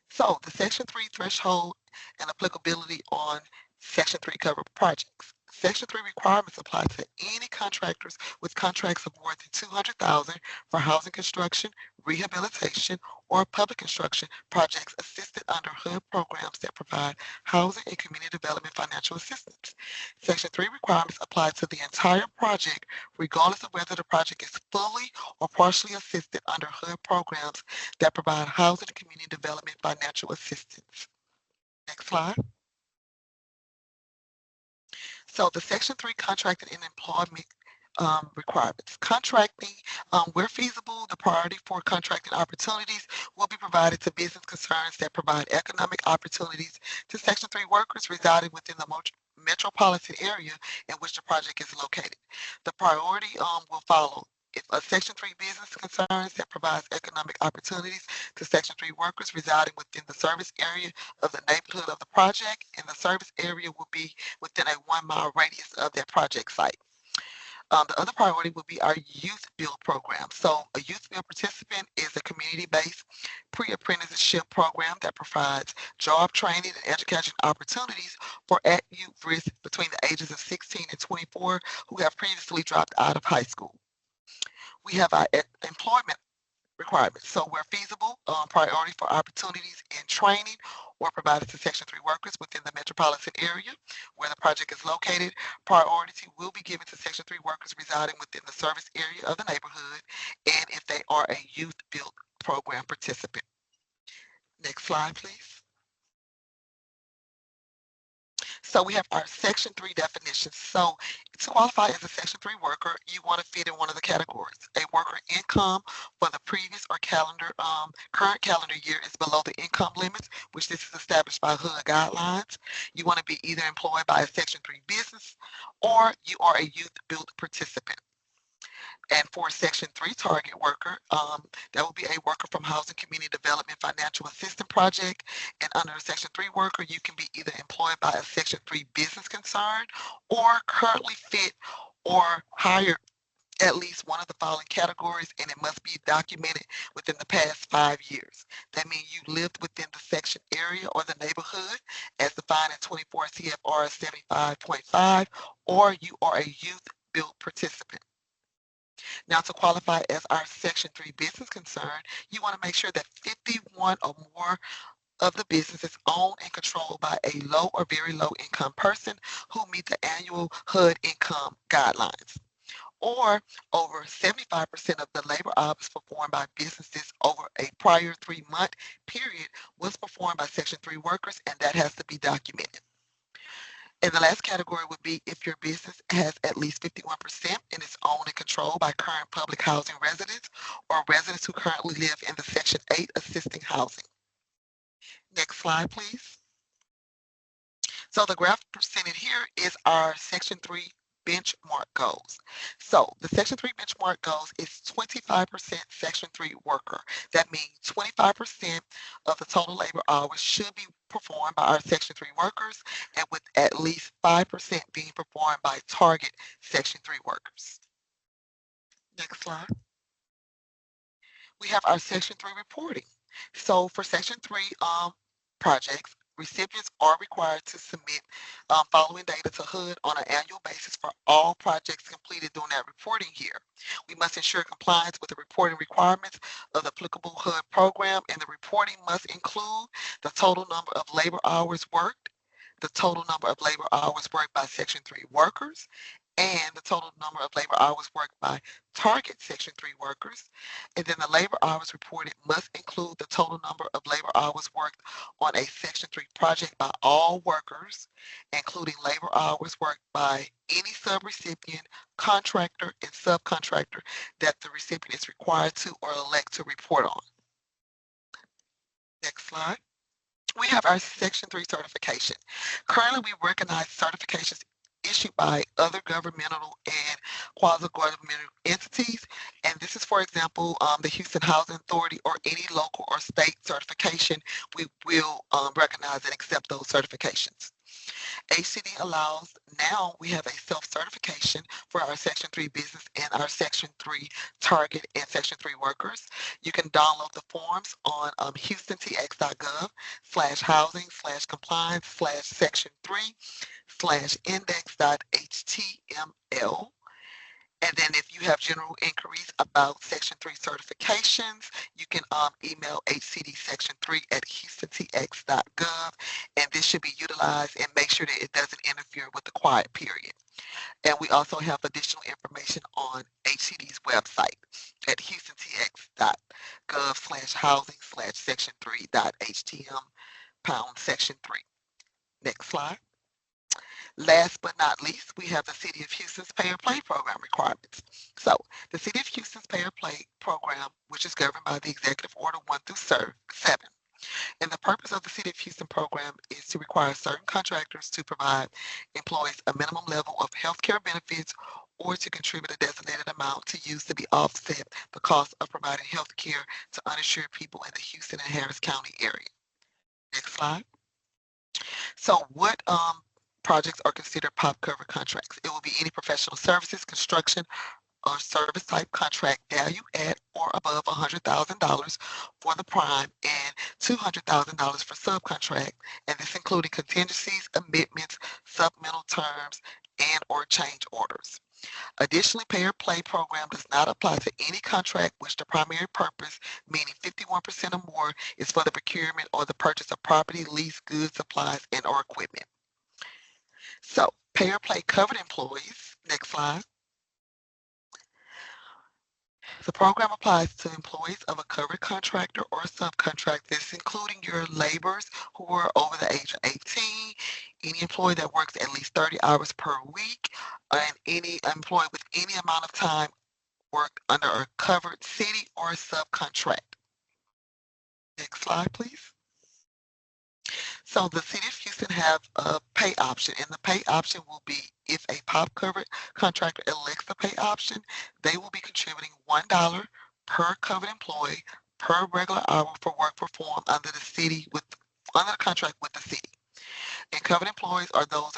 So the Section 3 threshold and applicability on Section 3 covered projects. Section 3 requirements apply to any contractors with contracts of more than $200,000 for housing construction, rehabilitation, or public construction projects assisted under HUD programs that provide housing and community development financial assistance. Section 3 requirements apply to the entire project, regardless of whether the project is fully or partially assisted under HUD programs that provide housing and community development financial assistance. Next slide. So the Section 3 contracting and employment requirements. Contracting, where feasible, the priority for contracting opportunities will be provided to business concerns that provide economic opportunities to Section 3 workers residing within the metropolitan area in which the project is located. The priority will follow. If a Section 3 business concerns that provides economic opportunities to Section 3 workers residing within the service area of the neighborhood of the project, and the service area will be within a 1-mile radius of their project site. The other priority would be our youth build program. So a youth build participant is a community-based pre-apprenticeship program that provides job training and education opportunities for at-youth risk between the ages of 16 and 24 who have previously dropped out of high school. We have our employment requirements. So where feasible, priority for opportunities in training or provided to Section 3 workers within the metropolitan area where the project is located. Priority will be given to Section 3 workers residing within the service area of the neighborhood and if they are a youth build program participant. Next slide, please. So we have our Section 3 definitions. So to qualify as a Section 3 worker, you want to fit in one of the categories. A worker income for the previous or current calendar year is below the income limits, which this is established by HUD guidelines. You want to be either employed by a Section 3 business or you are a youth build participant. And for a Section 3 target worker, that will be a worker from Housing Community Development Financial Assistance Project. And under a Section 3 worker, you can be either employed by a Section 3 business concern or currently fit or hired at least one of the following categories, and it must be documented within the past 5 years. That means you lived within the section area or the neighborhood as defined in 24 CFR 75.5, or you are a youth build participant. Now, to qualify as our Section 3 business concern, you want to make sure that 51 or more of the business is owned and controlled by a low or very low income person who meet the annual HUD income guidelines. Or over 75% of the labor hours performed by businesses over a prior 3-month period was performed by Section 3 workers, and that has to be documented. And the last category would be if your business has at least 51% and is owned and controlled by current public housing residents or residents who currently live in the Section 8 assisting housing. Next slide, please. So the graph presented here is our Section 3 benchmark goals. So the Section 3 benchmark goals is 25% Section 3 worker. That means 25% of the total labor hours should be performed by our Section 3 workers, and with at least 5% being performed by target Section 3 workers. Next slide. We have our Section 3 reporting. So for Section 3 projects, recipients are required to submit following data to HUD on an annual basis for all projects completed during that reporting year. We must ensure compliance with the reporting requirements of the applicable HUD program, and the reporting must include the total number of labor hours worked, the total number of labor hours worked by Section 3 workers, and the total number of labor hours worked by target Section 3 workers. And then the labor hours reported must include the total number of labor hours worked on a Section 3 project by all workers, including labor hours worked by any subrecipient, contractor, and subcontractor that the recipient is required to or elect to report on. Next slide. We have our Section 3 certification. Currently, we recognize certifications issued by other governmental and quasi-governmental entities. And this is, for example, the Houston Housing Authority or any local or state certification. We will recognize and accept those certifications. HCD allows, now we have a self-certification for our Section 3 business and our Section 3 target and Section 3 workers. You can download the forms on houstontx.gov/housing/compliance/section3/index.html. And then if you have general inquiries about Section 3 certifications, you can email hcdsection3@houstontx.gov, and this should be utilized, and make sure that it doesn't interfere with the quiet period. And we also have additional information on HCD's website at houstontx.gov/housing/section3.htm/section3. Next slide. Last but not least, we have the City of Houston's Pay or Play program requirements. So the City of Houston's Pay or Play program, which is governed by the Executive Order 1 through 7. And the purpose of the City of Houston program is to require certain contractors to provide employees a minimum level of health care benefits or to contribute a designated amount to use to be offset the cost of providing health care to uninsured people in the Houston and Harris County area. Next slide. So what projects are considered POP cover contracts? It will be any professional services, construction, or service type contract value at or above $100,000 for the prime and $200,000 for subcontract, and this including contingencies, amendments, supplemental terms, and or change orders. Additionally, Pay or Play program does not apply to any contract which the primary purpose, meaning 51% or more, is for the procurement or the purchase of property, lease, goods, supplies, and or equipment. So, Pay or Play covered employees. Next slide. The program applies to employees of a covered contractor or subcontract. This including your laborers who are over the age of 18, any employee that works at least 30 hours per week, and any employee with any amount of time worked under a covered city or subcontract. Next slide, please. So the City of Houston have a pay option, and the pay option will be if a POP covered contractor elects the pay option, they will be contributing $1 per covered employee per regular hour for work performed under the contract with the city. And covered employees are those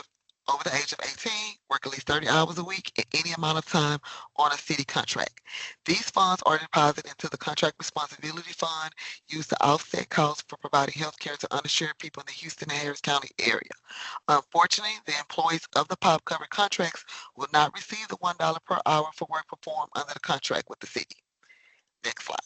over the age of 18, work at least 30 hours a week at any amount of time on a city contract. These funds are deposited into the Contract Responsibility Fund used to offset costs for providing health care to uninsured people in the Houston and Harris County area. Unfortunately, the employees of the POP covered contracts will not receive the $1 per hour for work performed under the contract with the city. Next slide.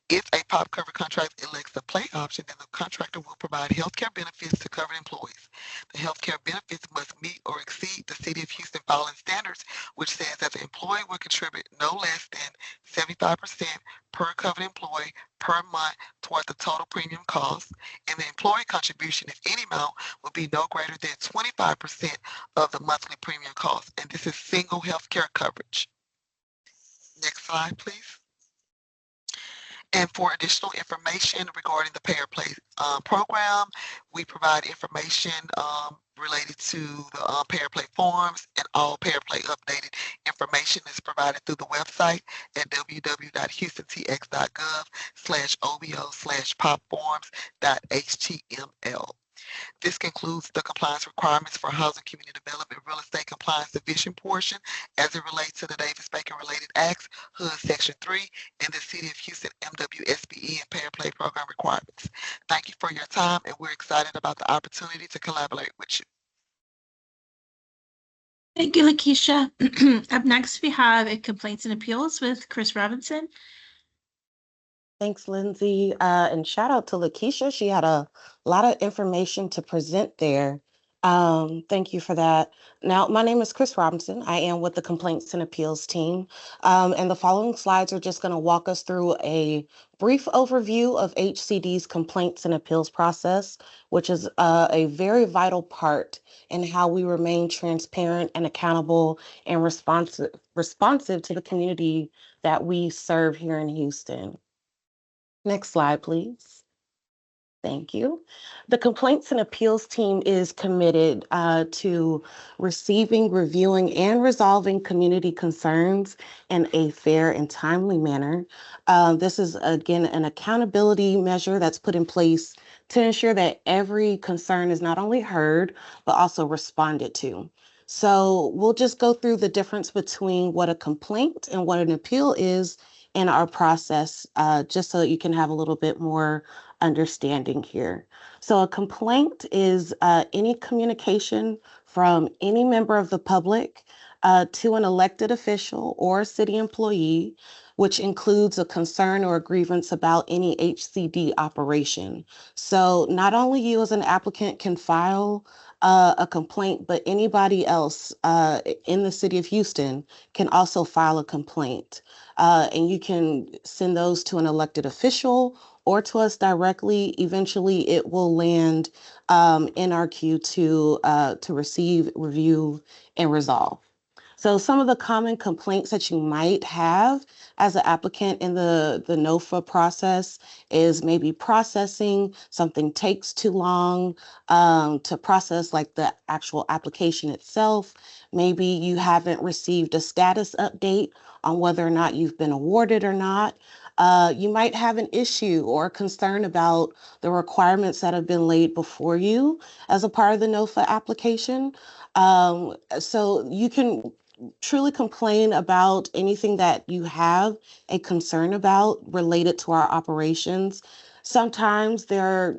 If a POP covered contract elects the play option, then the contractor will provide health care benefits to covered employees. The health care benefits must meet or exceed the City of Houston filing standards, which says that the employee will contribute no less than 75% per covered employee per month toward the total premium cost, and the employee contribution, if any amount, will be no greater than 25% of the monthly premium cost, and this is single health care coverage. Next slide, please. And for additional information regarding the Pay or Play program, we provide information related to the Pay or Play forms, and all Pay or Play updated information is provided through the website at www.houstontx.gov/obo/popforms.html. This concludes the compliance requirements for housing community development real estate compliance division portion as it relates to the Davis-Bacon related acts, HUD Section 3, and the City of Houston MWSBE and Pay and Play program requirements. Thank you for your time, and we're excited about the opportunity to collaborate with you. Thank you, Lakeisha. Up next, we have complaints and appeals with Chris Robinson. Thanks, Lindsay. And shout out to Lakeisha. She had a lot of information to present there. Thank you for that. Now, my name is Chris Robinson. I am with the Complaints and Appeals team. And the following slides are just going to walk us through a brief overview of HCD's complaints and appeals process, which is a very vital part in how we remain transparent and accountable and responsive to the community that we serve here in Houston. Next slide, please. Thank you. The Complaints and Appeals team is committed to receiving, reviewing, and resolving community concerns in a fair and timely manner. This is, again, an accountability measure that's put in place to ensure that every concern is not only heard, but also responded to. So we'll just go through the difference between what a complaint and what an appeal is in our process, just so that you can have a little bit more understanding here. So a complaint is any communication from any member of the public to an elected official or a city employee, which includes a concern or a grievance about any HCD operation. So not only you as an applicant can file a complaint, but anybody else in the city of Houston can also file a complaint. And you can send those to an elected official or to us directly. Eventually, it will land in our queue to receive, review, and resolve. So some of the common complaints that you might have as an applicant in the NOFA process is maybe processing, something takes too long to process, like the actual application itself. Maybe you haven't received a status update on whether or not you've been awarded or not. You might have an issue or a concern about the requirements that have been laid before you as a part of the NOFA application. So you can truly complain about anything that you have a concern about related to our operations. Sometimes there are,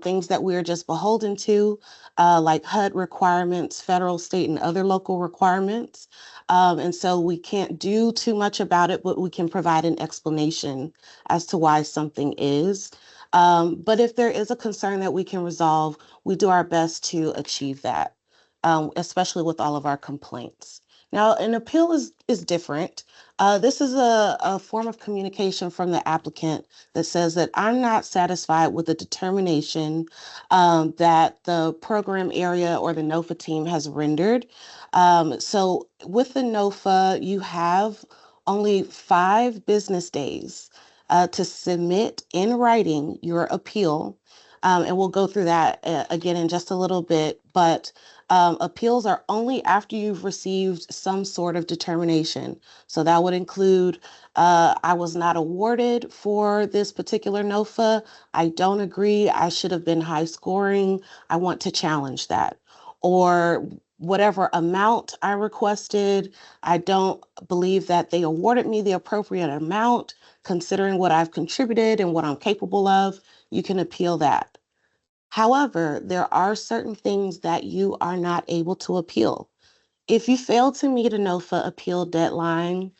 things that we're just beholden to, like HUD requirements, federal, state, and other local requirements. And so we can't do too much about it, but we can provide an explanation as to why something is. But if there is a concern that we can resolve, we do our best to achieve that, especially with all of our complaints. Now, an appeal is different. This is a form of communication from the applicant that says that I'm not satisfied with the determination that the program area or the NOFA team has rendered. So with the NOFA, you have only 5 business days to submit in writing your appeal. And we'll go through that again in just a little bit, but appeals are only after you've received some sort of determination. So that would include, I was not awarded for this particular NOFA. I don't agree. I should have been high scoring. I want to challenge that. Or whatever amount I requested, I don't believe that they awarded me the appropriate amount, considering what I've contributed and what I'm capable of. You can appeal that. However, there are certain things that you are not able to appeal. If you fail to meet a NOFA appeal deadline,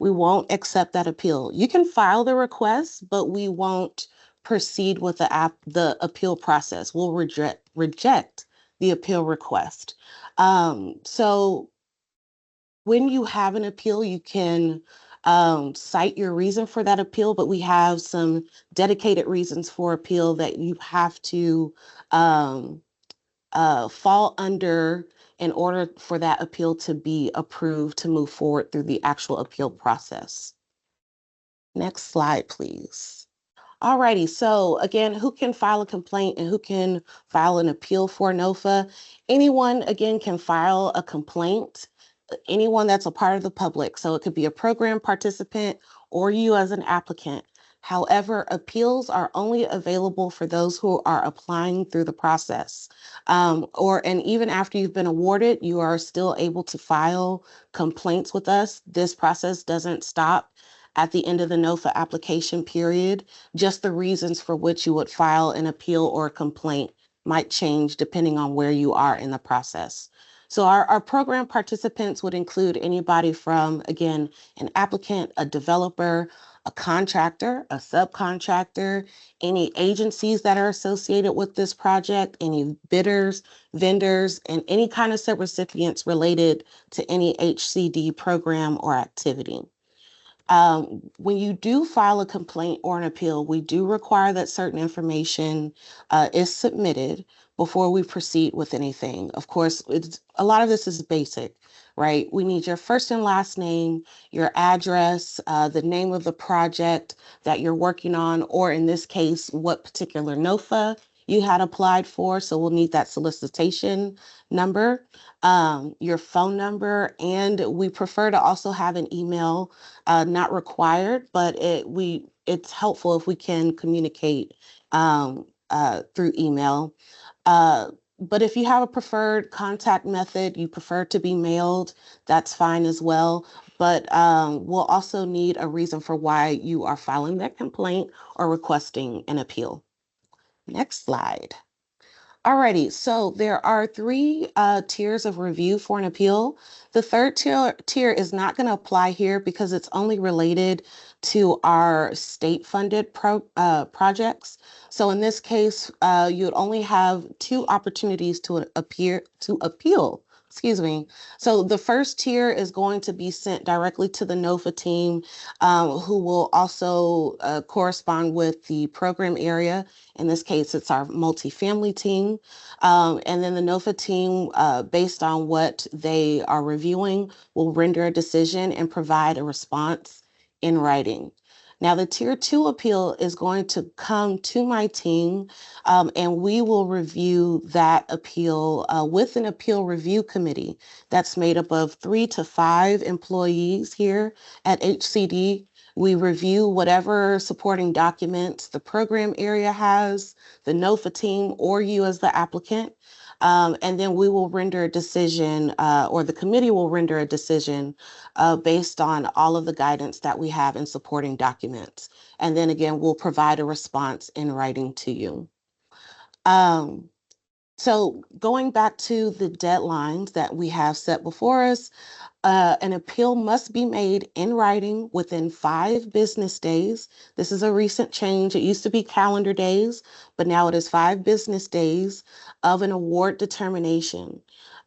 we won't accept that appeal. You can file the request, but we won't proceed with the appeal process. We'll reject the appeal request. So when you have an appeal, you can cite your reason for that appeal, but we have some dedicated reasons for appeal that you have to fall under in order for that appeal to be approved to move forward through the actual appeal process. Next slide, please. Alrighty, so again, who can file a complaint and who can file an appeal for NOFA? Anyone, again, can file a complaint. Anyone that's a part of the public. So it could be a program participant or you as an applicant. However, appeals are only available for those who are applying through the process. And even after you've been awarded, you are still able to file complaints with us. This process doesn't stop at the end of the NOFA application period. Just the reasons for which you would file an appeal or a complaint might change depending on where you are in the process. So our program participants would include anybody from, again, an applicant, a developer, a contractor, a subcontractor, any agencies that are associated with this project, any bidders, vendors, and any kind of subrecipients related to any HCD program or activity. When you do file a complaint or an appeal, we do require that certain information is submitted before we proceed with anything. Of course, a lot of this is basic, right? We need your first and last name, your address, the name of the project that you're working on, or in this case, what particular NOFA you had applied for. So we'll need that solicitation number, your phone number, and we prefer to also have an email. Not required, but it's helpful if we can communicate through email. But if you have a preferred contact method, you prefer to be mailed, that's fine as well. But we'll also need a reason for why you are filing that complaint or requesting an appeal. Next slide. Alrighty, so there are three tiers of review for an appeal. The third tier is not going to apply here because it's only related to our state-funded projects. So in this case, you'd only have two opportunities to appeal. Excuse me. So the first tier is going to be sent directly to the NOFA team, who will also correspond with the program area. In this case, it's our multifamily team. And then the NOFA team, based on what they are reviewing, will render a decision and provide a response in writing. Now, the Tier 2 appeal is going to come to my team, and we will review that appeal with an appeal review committee that's made up of 3 to 5 employees here at HCD. We review whatever supporting documents the program area has, the NOFA team, or you as the applicant. And then we will render a decision, or the committee will render a decision based on all of the guidance that we have in supporting documents. And then again, we'll provide a response in writing to you. So going back to the deadlines that we have set before us, an appeal must be made in writing within 5 business days. This is a recent change. It used to be calendar days, but now it is 5 business days of an award determination.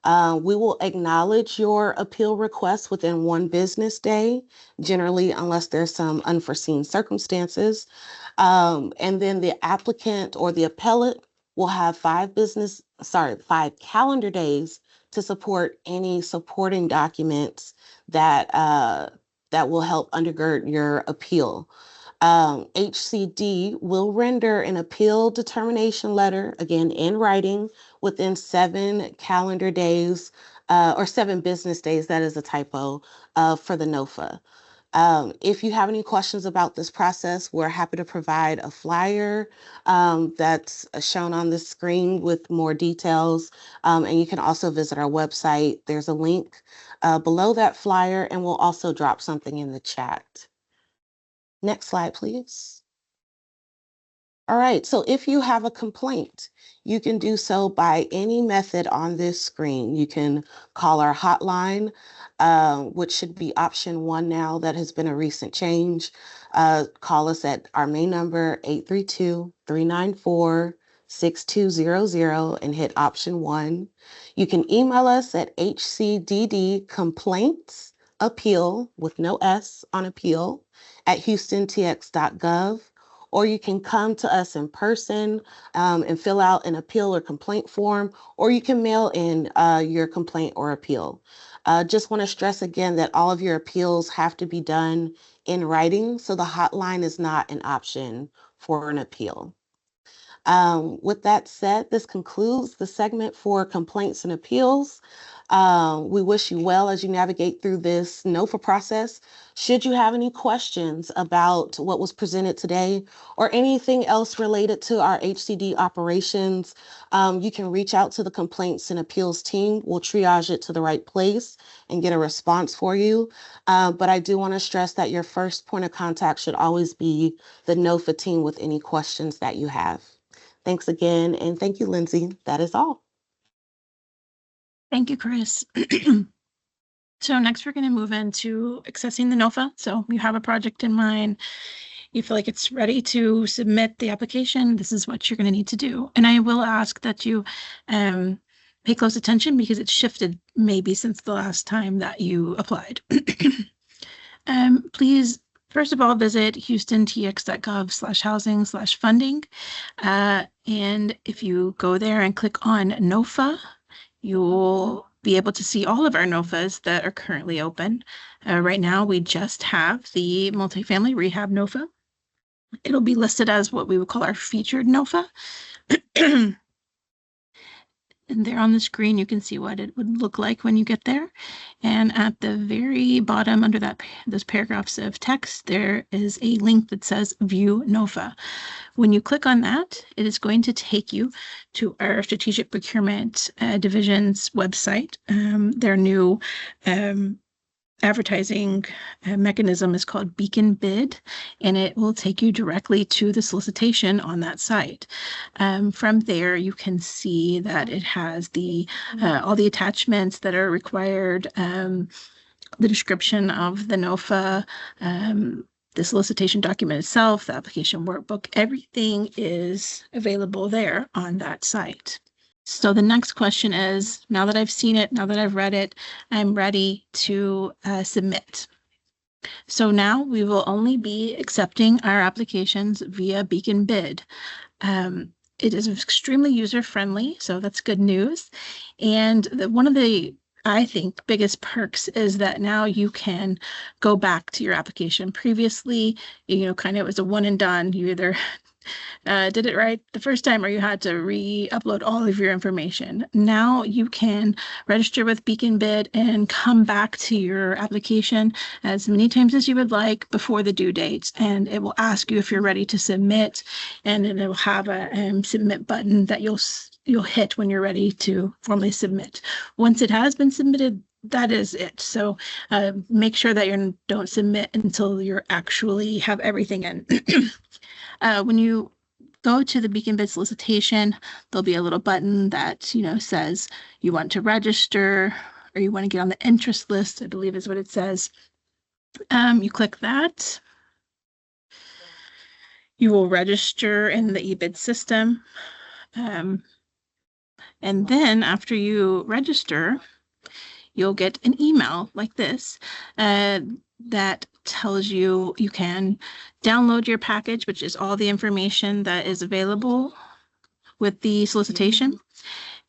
We will acknowledge your appeal request within 1 business day, generally unless there's some unforeseen circumstances. And then the applicant or the appellate will have 5 calendar days to support any supporting documents that that will help undergird your appeal. HCD will render an appeal determination letter, again in writing, within 7 calendar days, or 7 business days, that is a typo, for the NOFA. If you have any questions about this process, we're happy to provide a flyer that's shown on the screen with more details. And you can also visit our website. There's a link below that flyer, and we'll also drop something in the chat. Next slide, please. All right, so if you have a complaint, you can do so by any method on this screen. You can call our hotline, which should be option 1 now. That has been a recent change. Call us at our main number, 832-394-6200, and hit option 1. You can email us at hcddcomplaintsappeal, with no S on appeal, at houstontx.gov. Or you can come to us in person and fill out an appeal or complaint form, or you can mail in your complaint or appeal. Just want to stress again that all of your appeals have to be done in writing, so the hotline is not an option for an appeal. With that said, this concludes the segment for complaints and appeals. We wish you well as you navigate through this NOFA process. Should you have any questions about what was presented today or anything else related to our HCD operations, you can reach out to the Complaints and Appeals team. We'll triage it to the right place and get a response for you. But I do want to stress that your first point of contact should always be the NOFA team with any questions that you have. Thanks again, and thank you, Lindsay. That is all. Thank you, Chris. So next we're going to move into accessing the NOFA. So you have a project in mind. You feel like it's ready to submit the application. This is what you're going to need to do. And I will ask that you pay close attention because it's shifted maybe since the last time that you applied. Please, first of all, visit houstontx.gov/housing/funding. And if you go there and click on NOFA, you'll be able to see all of our NOFAs that are currently open. Right now, we just have the multifamily rehab NOFA. It'll be listed as what we would call our featured NOFA. And there on the screen, you can see what it would look like when you get there. And at the very bottom, under those paragraphs of text, there is a link that says View NOFA. When you click on that, it is going to take you to our Strategic Procurement Division's website. Their new advertising mechanism is called Beacon Bid, and it will take you directly to the solicitation on that site. From there, you can see that it has all the attachments that are required, the description of the NOFA, the solicitation document itself, the application workbook, everything is available there on that site. So the next question is, now that I've seen it, now that I've read it, I'm ready to submit. So now we will only be accepting our applications via Beacon Bid. It is extremely user-friendly, so that's good news. And one of the, I think, biggest perks is that now you can go back to your application. Previously, kind of it was a one and done. You either did it right the first time or you had to re-upload all of your information. Now you can register with Beacon Bid and come back to your application as many times as you would like before the due date, and it will ask you if you're ready to submit, and then it will have a submit button that you'll hit when you're ready to formally submit. Once it has been submitted, that is it. So make sure that you don't submit until you actually have everything in. When you go to the Beacon Bid solicitation, there'll be a little button that, says you want to register or you want to get on the interest list, I believe is what it says. You click that. You will register in the eBid system. And then after you register, you'll get an email like this that tells you you can download your package, which is all the information that is available with the solicitation.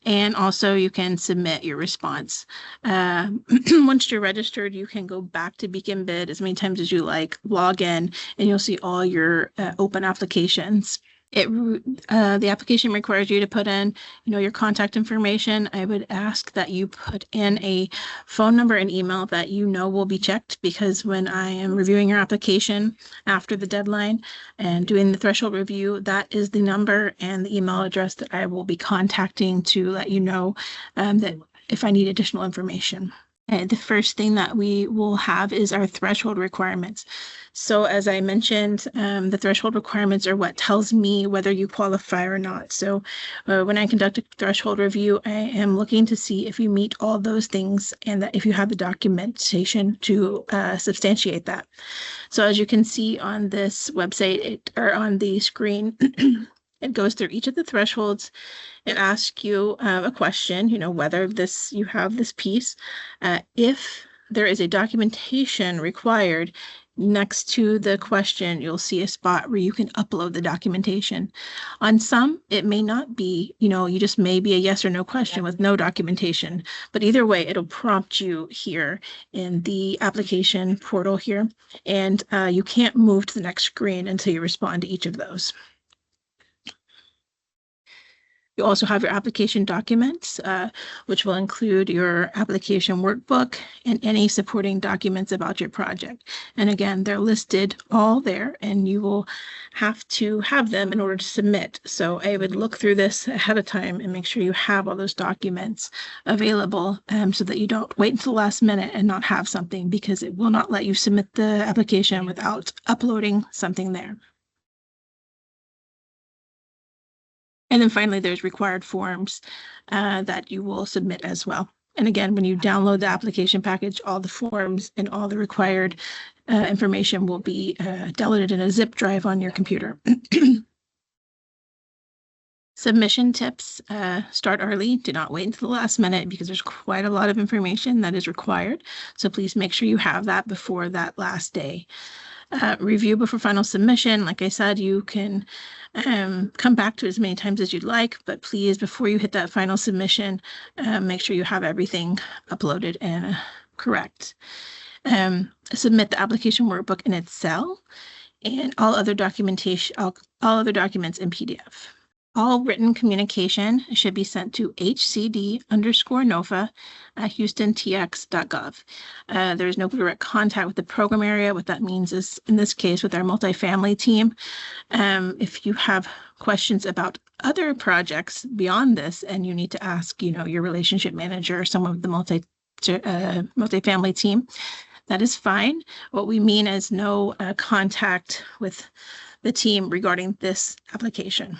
And also you can submit your response. Once you're registered, you can go back to Beacon Bid as many times as you like, log in, and you'll see all your open applications. The application requires you to put in, your contact information. I would ask that you put in a phone number and email that will be checked, because when I am reviewing your application after the deadline and doing the threshold review, that is the number and the email address that I will be contacting to let you know that if I need additional information. The first thing that we will have is our threshold requirements. So as I mentioned, the threshold requirements are what tells me whether you qualify or not. So when I conduct a threshold review, I am looking to see if you meet all those things and that if you have the documentation to substantiate that. So as you can see on this website or on the screen, it goes through each of the thresholds. It asks you a question, whether you have this piece. If there is a documentation required, next to the question, you'll see a spot where you can upload the documentation. On some, it may not be, you just may be a yes or no question with no documentation. But either way, it'll prompt you here in the application portal here. And you can't move to the next screen until you respond to each of those. You also have your application documents, which will include your application workbook and any supporting documents about your project. And again, they're listed all there, and you will have to have them in order to submit. So I would look through this ahead of time and make sure you have all those documents available, so that you don't wait until the last minute and not have something, because it will not let you submit the application without uploading something there. And then finally, there's required forms that you will submit as well. And again, when you download the application package, all the forms and all the required information will be downloaded in a zip drive on your computer. Submission tips, start early. Do not wait until the last minute, because there's quite a lot of information that is required. So please make sure you have that before that last day. Review before final submission. Like I said, you can come back to as many times as you'd like, but please, before you hit that final submission, make sure you have everything uploaded and correct. Submit the application workbook in Excel and all other documentation, all other documents in PDF. All written communication should be sent to hcd_NOFA@houstontx.gov. There is no direct contact with the program area. What that means is, in this case, with our multifamily team, if you have questions about other projects beyond this, and you need to ask, your relationship manager or someone with the multifamily team, that is fine. What we mean is no contact with the team regarding this application.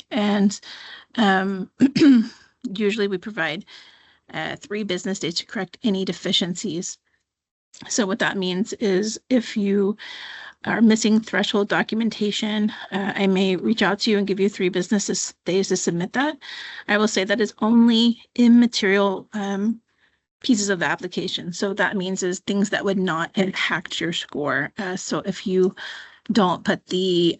And usually we provide 3 business days to correct any deficiencies. So what that means is, if you are missing threshold documentation, I may reach out to you and give you 3 business days to submit that. I will say that is only immaterial pieces of the application. So that means is things that would not impact your score. So if you don't put the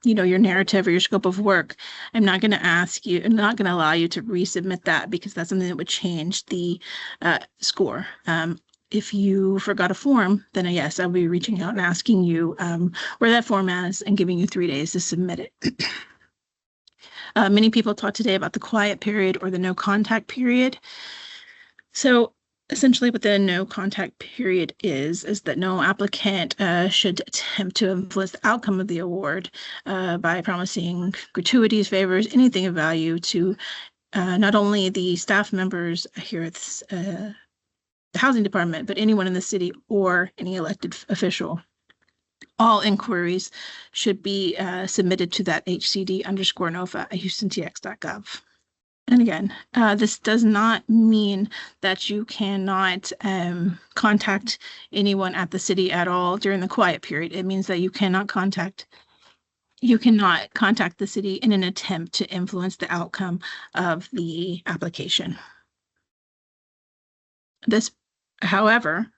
your narrative or your scope of work, I'm not going to allow you to resubmit that, because that's something that would change the score. If you forgot a form, then yes, I'll be reaching out and asking you where that form is and giving you 3 days to submit it. Many people talk today about the quiet period or the no contact period. So essentially what the no contact period is that no applicant should attempt to influence the outcome of the award by promising gratuities, favors, anything of value to not only the staff members here at the housing department, but anyone in the city or any elected official. All inquiries should be submitted to that hcd_NOFA@houstontx.gov. And again, this does not mean that you cannot contact anyone at the city at all during the quiet period. It means that you cannot contact the city in an attempt to influence the outcome of the application. This, however,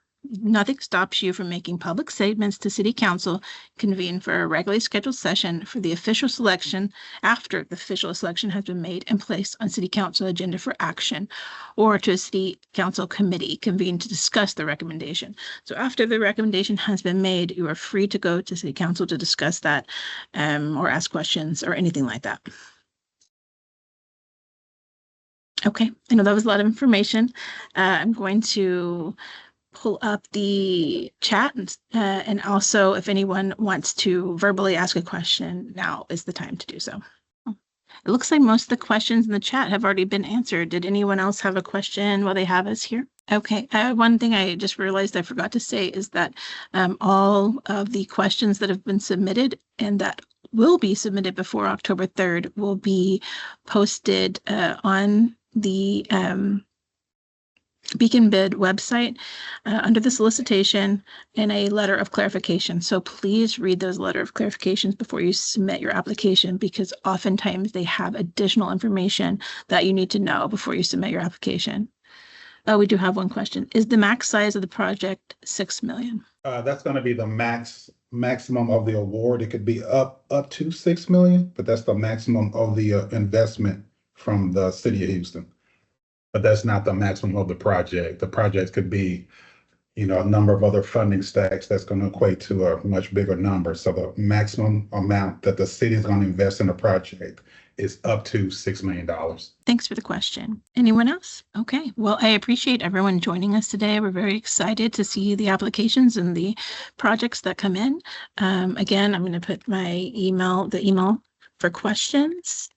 nothing stops you from making public statements to City Council, convene for a regularly scheduled session for the official selection after the official selection has been made and placed on City Council agenda for action, or to a City Council committee convened to discuss the recommendation. So after the recommendation has been made, you are free to go to City Council to discuss that or ask questions or anything like that. Okay, I know that was a lot of information. I'm going to pull up the chat and also, if anyone wants to verbally ask a question, now is the time to do so. It looks like most of the questions in the chat have already been answered. Did anyone else have a question while they have us here? Okay, one thing I just realized I forgot to say is that all of the questions that have been submitted and that will be submitted before October 3rd will be posted on the Beacon Bid website under the solicitation and a letter of clarification. So please read those letter of clarifications before you submit your application, because oftentimes they have additional information that you need to know before you submit your application. We do have one question. Is the max size of the project $6 million? That's going to be the maximum of the award. It could be up to $6 million, but that's the maximum of the investment from the city of Houston. But that's not the maximum of the project. The project could be, a number of other funding stacks that's going to equate to a much bigger number. So the maximum amount that the city is going to invest in a project is up to $6 million. Thanks for the question. Anyone else? Okay, well, I appreciate everyone joining us today. We're very excited to see the applications and the projects that come in. Again, I'm going to put the email for questions.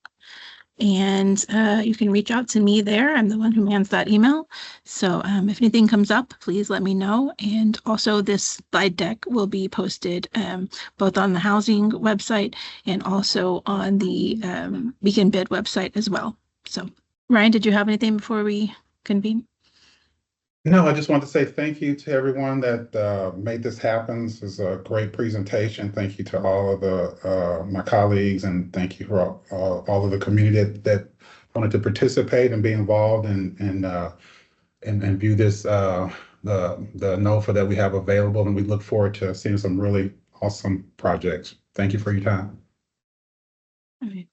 And you can reach out to me there. I'm the one who mans that email. So if anything comes up, please let me know. And also this slide deck will be posted both on the housing website and also on the Beacon Bid website as well. So Ryan, did you have anything before we convene? No, I just want to say thank you to everyone that made this happen. This is a great presentation. Thank you to all of my colleagues, and thank you for all of the community that wanted to participate and be involved and view this the NOFA that we have available. And we look forward to seeing some really awesome projects. Thank you for your time. All right.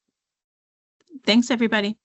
Thanks, everybody.